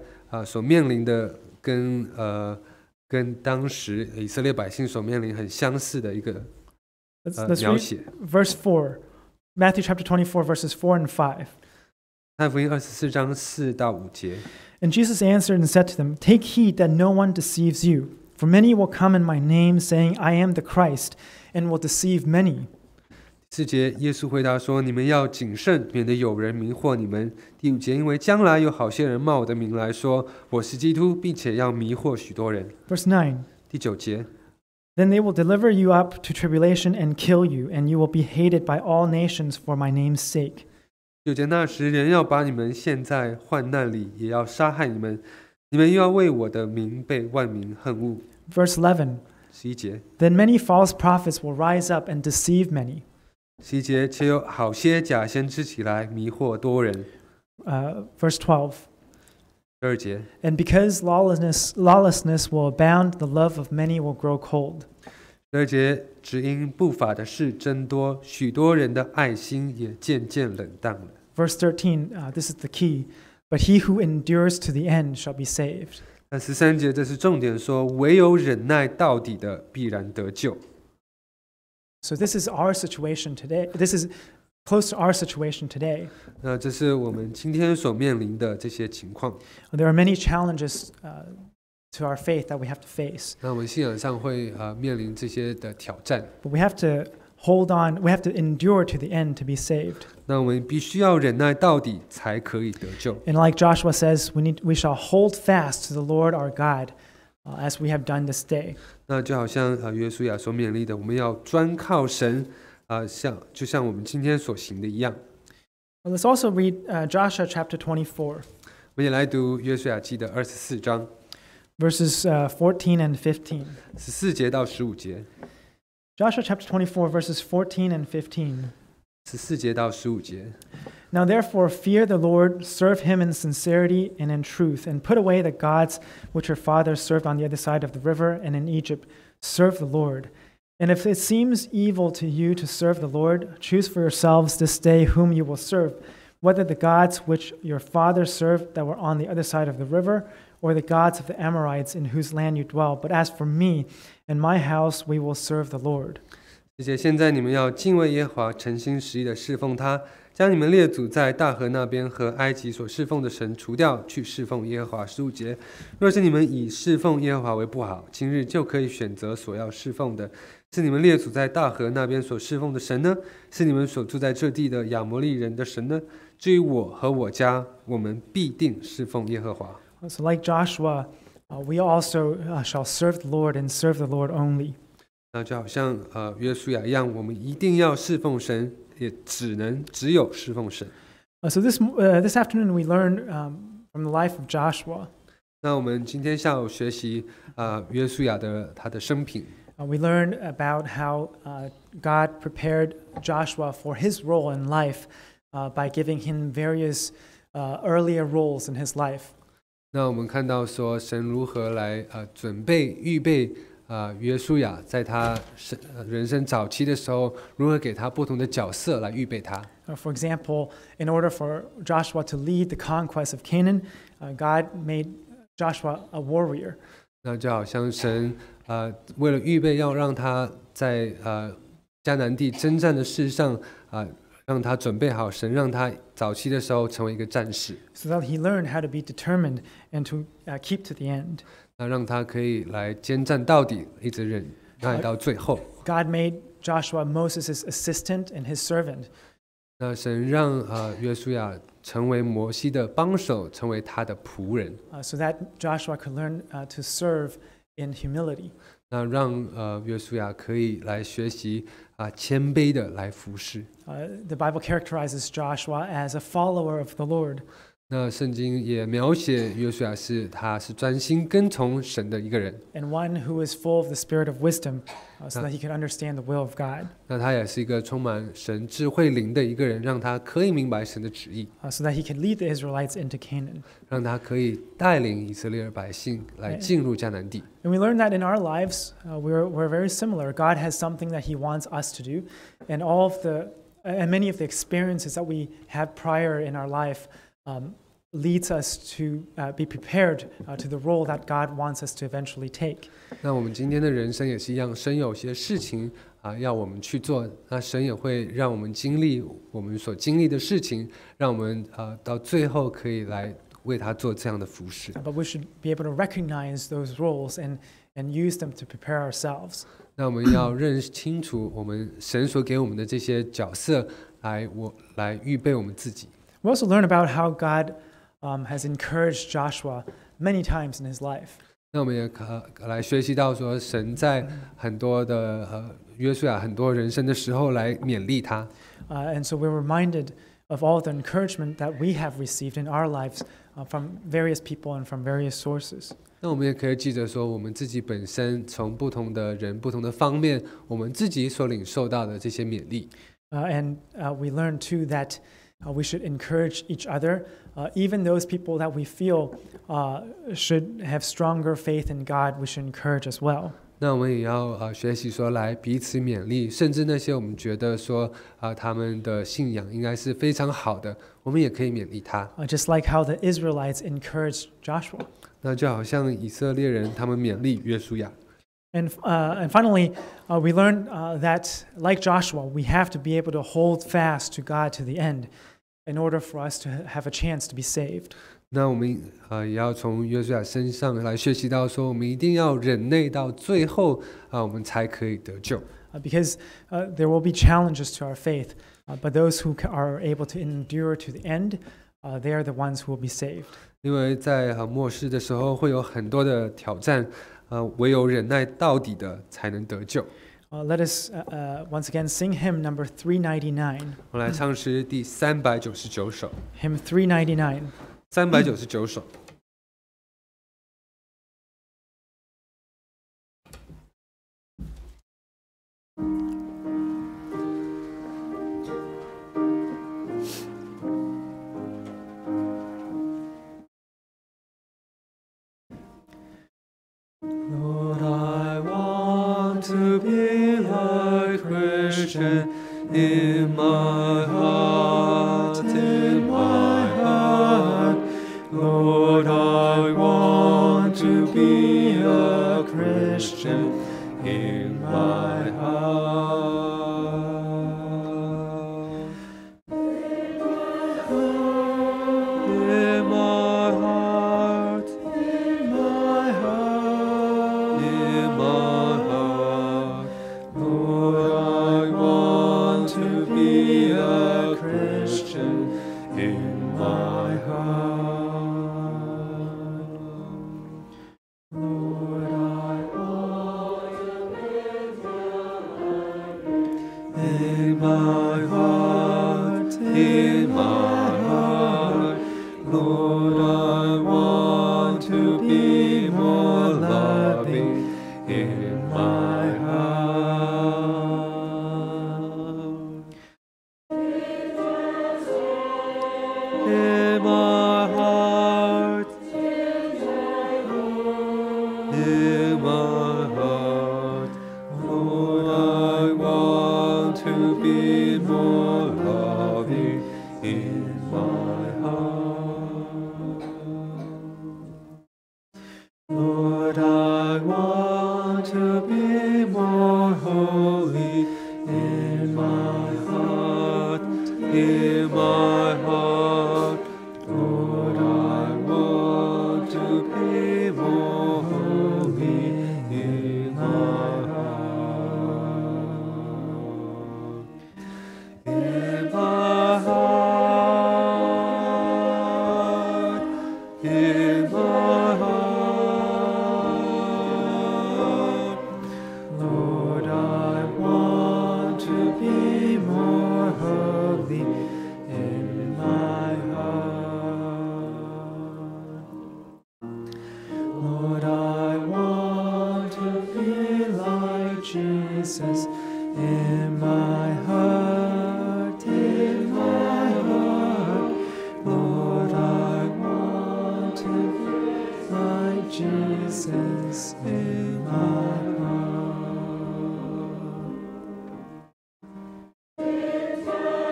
所面临的，跟当时以色列百姓所面临很相似的一个描写。Verse 4, Matthew chapter 24, verses 4 and 5. 马太福音24章4到5节。And Jesus answered and said to them, "Take heed that no one deceives you, for many will come in my name, saying, 'I am the Christ,' and will deceive many." 4节，耶稣回答说：“你们要谨慎，免得有人迷惑你们。”第5节，因为将来有好些人冒我的名来说我是基督，并且要迷惑许多人。Verse 9. 第9节。Then they will deliver you up to tribulation and kill you, and you will be hated by all nations for my name's sake. 9节，那时人要把你们陷在患难里，也要杀害你们，你们又要为我的名被万民恨恶。Verse 11. 11节。Then many false prophets will rise up and deceive many. 11节，且有好些假先知起来迷惑多人。Verse 12. 12节。And because lawlessness will abound, the love of many will grow cold. 12节，只因不法的事增多，许多人的爱心也渐渐冷淡了。Verse 13, this is the key. But he who endures to the end shall be saved. 那13节，这是重点，说唯有忍耐到底的，必然得救。So this is our situation today. This is close to our situation today. 那这是我们今天所面临的这些情况。There are many challenges to our faith that we have to face. 那我们信仰上会面临这些的挑战。But we have to hold on. We have to endure to the end to be saved. 那我们必须要忍耐到底，才可以得救。And like Joshua says, we shall hold fast to the Lord our God, as we have done this day. 那就好像约书亚所勉励的，我们要专靠神，就像我们今天所行的一样。Well, let's also read Joshua chapter 24. 我们也来读约书亚记的24章。Verses 14 and 15. 14节到15节。Joshua chapter 24, verses 14 and 15. 14节到15节。Now therefore fear the Lord, serve him in sincerity and in truth, and put away the gods which your fathers served on the other side of the river and in Egypt. Serve the Lord. And if it seems evil to you to serve the Lord, choose for yourselves this day whom you will serve, whether the gods which your fathers served that were on the other side of the river, or the gods of the Amorites in whose land you dwell. But as for me and my house, we will serve the Lord. 而且现在你们要敬畏耶和华，诚心实意的侍奉他，将你们列祖在大河那边和埃及所侍奉的神除掉，去侍奉耶和华。15节，若是你们以侍奉耶和华为不好，今日就可以选择所要侍奉的，是你们列祖在大河那边所侍奉的神呢，是你们所住在这地的亚摩利人的神呢？至于我和我家，我们必定侍奉耶和华。So like Joshua, we also shall serve the Lord and serve the Lord only. 那就好像约书亚一样，我们一定要侍奉神，也只有侍奉神。So this afternoon we learned from the life of Joshua. 那我们今天下午学习约书亚的他的生平。We learned about how God prepared Joshua for his role in life by giving him various earlier roles in his life. 那我们看到说，神如何来准备预备约书亚在他人生早期的时候，如何给他不同的角色来预备他。For example, in order for Joshua to lead the conquest of Canaan, God made Joshua a warrior. 那就好像神为了预备要让他在迦南地征战的事上让他准备好，神让他早期的时候成为一个战士， so that he learned how to be determined and to keep to the end. 那让他可以来坚战到底，一直忍耐到最后。God made Joshua Moses' assistant and his servant. 那神让约书亚成为摩西的帮手，成为他的仆人， so that Joshua could learn to serve in humility. 那让约书亚可以来学习谦卑的来服侍。The Bible characterizes Joshua as a follower of the Lord. 那圣经也描写约书亚他是专心跟从神的一个人， And one who is full of the spirit of wisdom, so that he could understand the will of God. 那他也是一个充满神智慧灵的一个人，让他可以明白神的旨意， So that he could lead the Israelites into Canaan. 让他可以带领以色列百姓来进入迦南地。 And we learn that in our lives, we're very similar. God has something that he wants us to do, and many of the experiences that we had prior in our life leads us to be prepared to the role that God wants us to eventually take. 那我们今天的人生也是一样，神有些事情要我们去做，那神也会让我们经历我们所经历的事情，让我们到最后可以来为他做这样的服事。 But we should be able to recognize those roles and use them to prepare ourselves. 那我们要认识清楚我们神所给我们的这些角色，来预备我们自己。 We also learn about how God has encouraged Joshua many times in his life. 那我们也来学习到说，神在很多的约书亚很多人生的时候来勉励他。And so we're reminded of all the encouragement that we have received in our lives from various people and from various sources. 那我们也可以记得说，我们自己本身从不同的人、不同的方面，我们自己所领受到的这些勉励。And we learn too that we should encourage each other, even those people that we feel should have stronger faith in God, we should encourage as well. 那我们也要学习说来彼此勉励，甚至那些我们觉得说他们的信仰应该是非常好的，我们也可以勉励他。Just like how the Israelites encouraged Joshua. 那就好像以色列人他们勉励约书亚。And finally, we learn that, like Joshua, we have to be able to hold fast to God to the end in order for us to have a chance to be saved. 那我们也要从约书亚身上来学习到说，我们一定要忍耐到最后我们才可以得救。Because there will be challenges to our faith, but those who are able to endure to the end, they are the ones who will be saved. 因为在末世的时候会有很多的挑战，唯有忍耐到底的才能得救。Let us once again sing hymn number 399. 我们来唱诗第399首。Hymn 399. 399首。Lord, I want to be a Christian in my heart, in my heart. Lord, I want to be a Christian in my heart. In my heart, in my heart, in my heart. Lord, I want to be a Christian in my heart. Lord, I want to live in my heart, in my heart. Lord, I want to be more loving in my heart. In my heart, in my heart. Lord, I want to be more loving in my heart. Lord, I want to be more holy in my heart, in my heart. Lord, I want to be more holy in my heart. In my heart, in my heart. Lord, I want to be more holy in my heart. Lord, I want to be like Jesus in my heart, in my heart. Lord, I want to be like Jesus in my heart. In my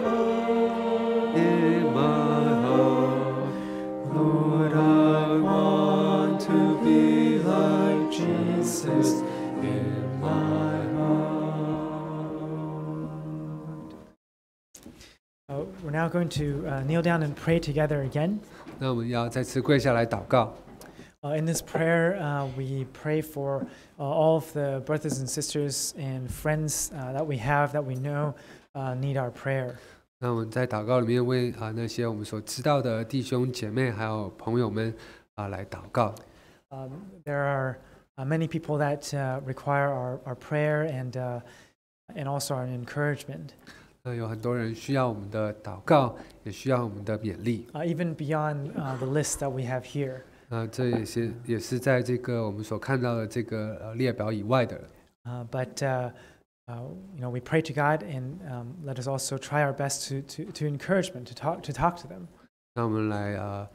heart, in my heart. Lord, I want to be like Jesus in my heart. We're now going to kneel down and pray together again. 那我们要再次跪下来祷告。In this prayer, we pray for all of the brothers and sisters and friends that we have, that we know need our prayer. 那我们在祷告里面为那些我们所知道的弟兄姐妹还有朋友们来祷告。There are many people that require our prayer and also our encouragement. 有很多人需要我们的祷告，也需要我们的勉励。Even beyond the list that we have here. 这也是在这个我们所看到的这个列表以外的。But we pray to God and let us also try our best to encouragement to talk to them. 那我们来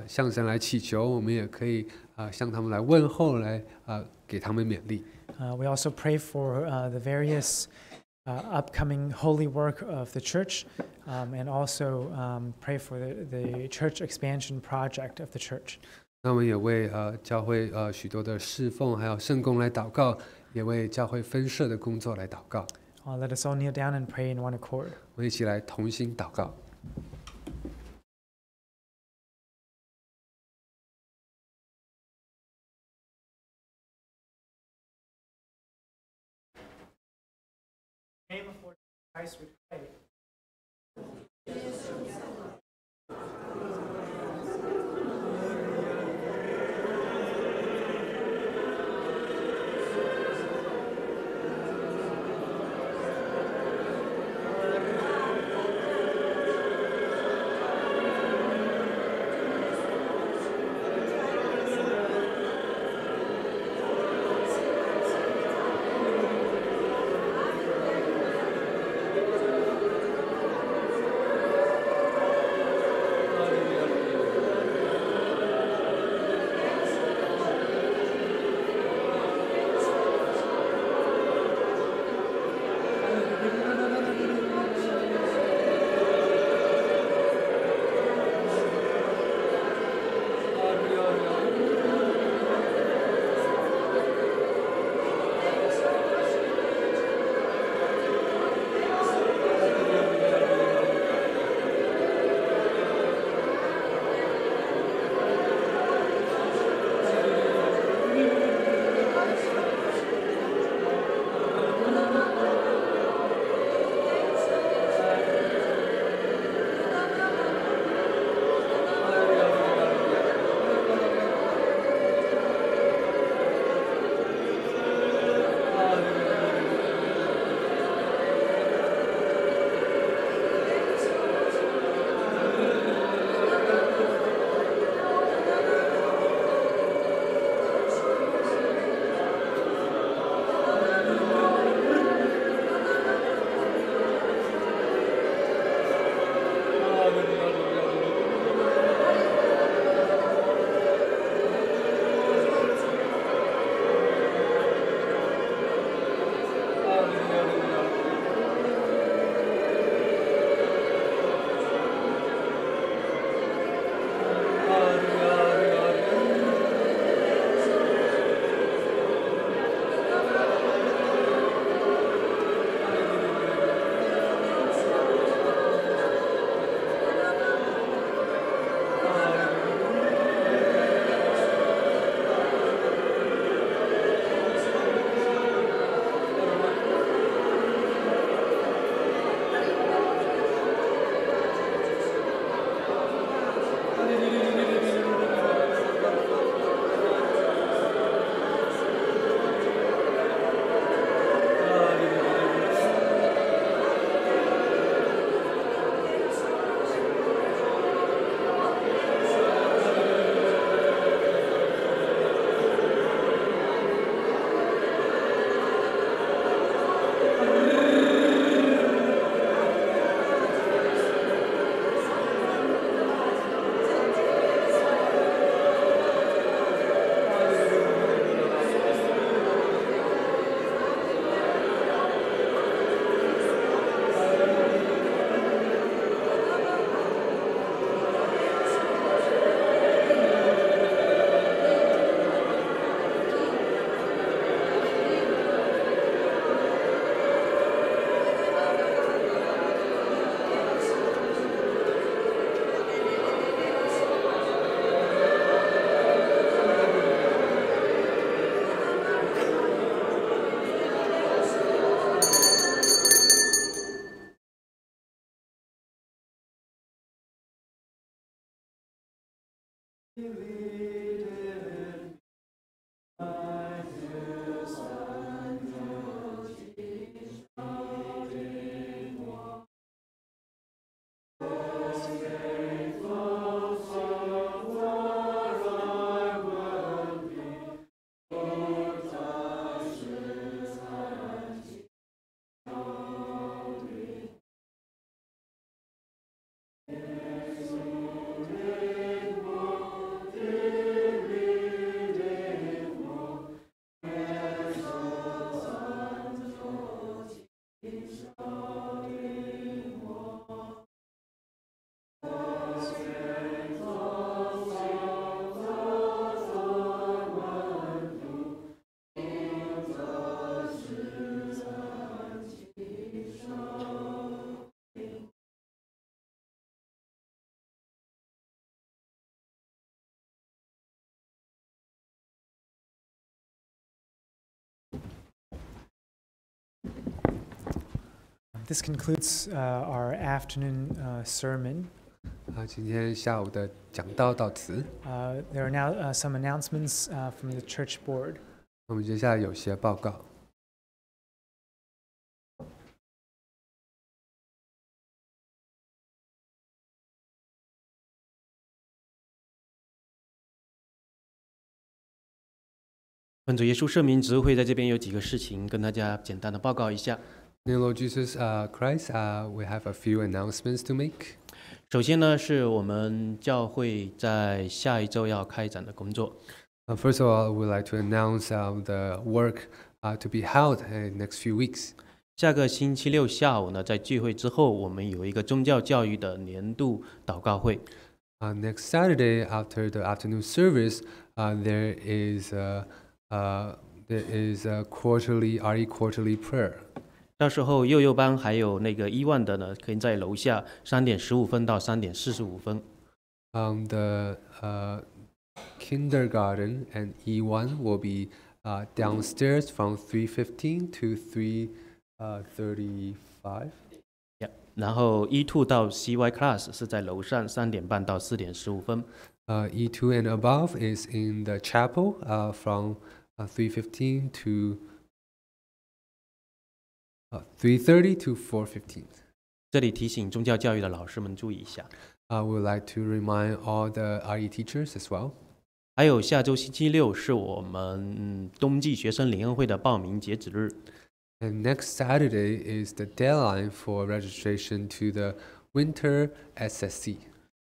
向神来祈求，我们也可以向他们来问候，来给他们勉励。We also pray for the various upcoming holy work of the church, and also pray for the church expansion project of the church. 那我们也为教会许多的侍奉还有圣工来祷告，也为教会分社的工作来祷告。Let us all kneel down and pray in one accord. 我们一起来同心祷告。Before Christ we pray. This concludes our afternoon sermon. 今天下午的讲道到此。There are now some announcements from the church board. 我们接下来有些报告。本主耶稣圣名执会在这边有几个事情跟大家简单的报告一下。In the Lord Jesus Christ, we have a few announcements to make. 首先呢，是我们教会在下一周要开展的工作。First of all, we'd like to announce the work to be held in the next few weeks. 下个星期六下午呢，在聚会之後，我們有一個宗教教育的年度禱告會。Next Saturday, after the afternoon service, there is a quarterly RE prayer. 到時候幼幼班還有那個1萬的呢，可以在樓下3:15到3:45。The kindergarten and E1 will be downstairs from 3:15 to 3:35. 然後 E2 到 CY class 是在樓上3:30到4:15。E2 and above is in the chapel from 3:15 to 3:30 to 4:15. 這裡提醒宗教教育的老師們注意一下。We would like to remind all the RE teachers as well. 還有下周星期六是我們冬季學生靈恩會的報名截止日。And next Saturday is the deadline for registration to the winter SSC.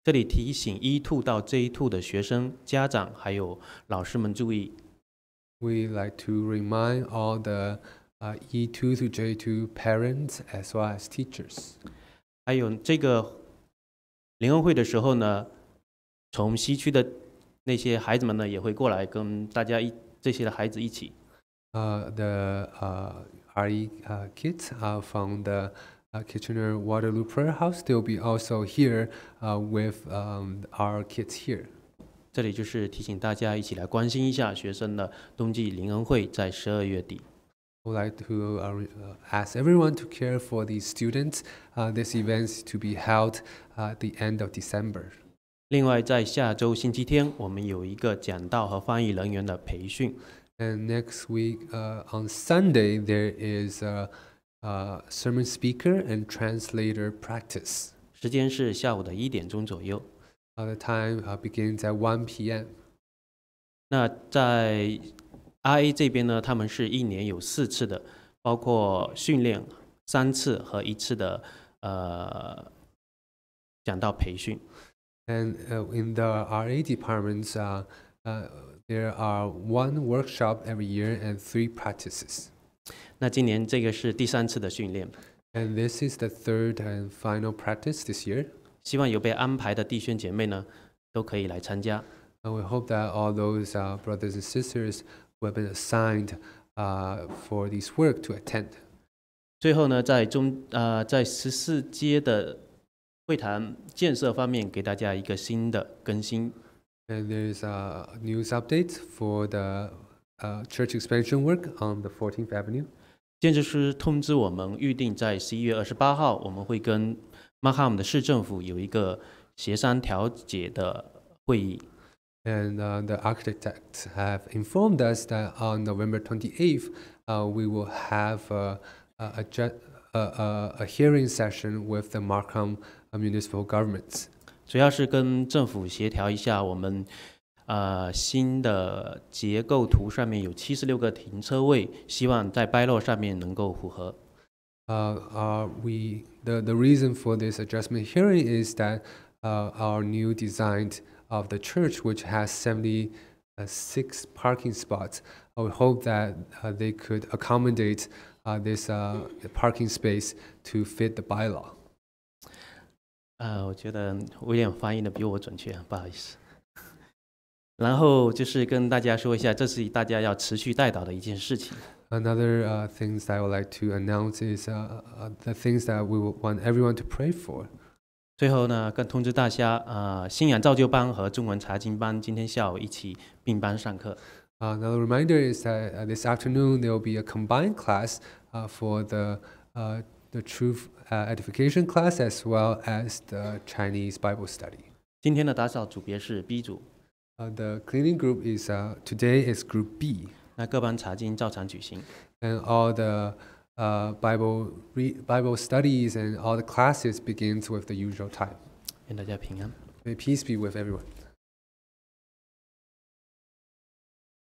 這裡提醒 E2 到 J2 的學生、家長還有老師們注意。We like to remind all the E2 to J2 parents as well as teachers. 還有這個靈恩會的時候呢，從西區的那些孩子們呢，也會過來跟大家這些的孩子一起。The RE kids from the Kitchener Waterloo Prayer House, they'll be also here with our kids here. 這裡就是提醒大家一起來關心一下學生的冬季靈恩會在12月底。I would like to ask everyone to care for these students. This event is to be held at the end of December. 另外，在下周星期天，我们有一个讲道和翻译人员的培训。And next week, on Sunday, there is a sermon speaker and translator practice. 时间是下午的1点钟左右。The time begins at 1 p.m. 那在 RA 这边呢，他们是1年有4次的，包括训练3次和1次的讲道培训。And in the RA departments, there are 1 workshop every year and 3 practices. 那今年这个是第3次的训练。And this is the 3rd and final practice this year. 希望有被安排的弟兄姐妹呢，都可以来参加。And we hope that all those brothers and sisters who have been assigned for this work to attend. 最后呢，在14阶的会堂建设方面，给大家一个新的更新。And there's a news update for the church expansion work on the 14th Avenue. 建筑师通知我们，预定在11月28号，我们会跟曼哈姆的市政府有一个协商调解的会议。And the architects have informed us that on November 28th, we will have a hearing session with the Markham municipal governments. 主要是跟政府协调一下，我们新的结构图上面有76个停车位，希望在bylaw上面能够符合。The reason for this adjustment hearing is that our new design of the church, which has 76 parking spots, we hope that they could accommodate this parking space to fit the bylaw. 我觉得威廉翻译的比我准确，不好意思。然后就是跟大家说一下，这是大家要持续带导的一件事情。Another things that I would like to announce is the things that we would want everyone to pray for. 最后呢，跟通知大家，信仰造就班和中文查经班今天下午一起并班上课。Another reminder is that this afternoon there will be a combined class for the Truth Edification class as well as the Chinese Bible study. 今天的打扫组别是 B 组。The cleaning group is today is Group B. 那各班查经照常举行。And all the Bible studies and all the classes begins with the usual time. 愿大家平安。May peace be with everyone.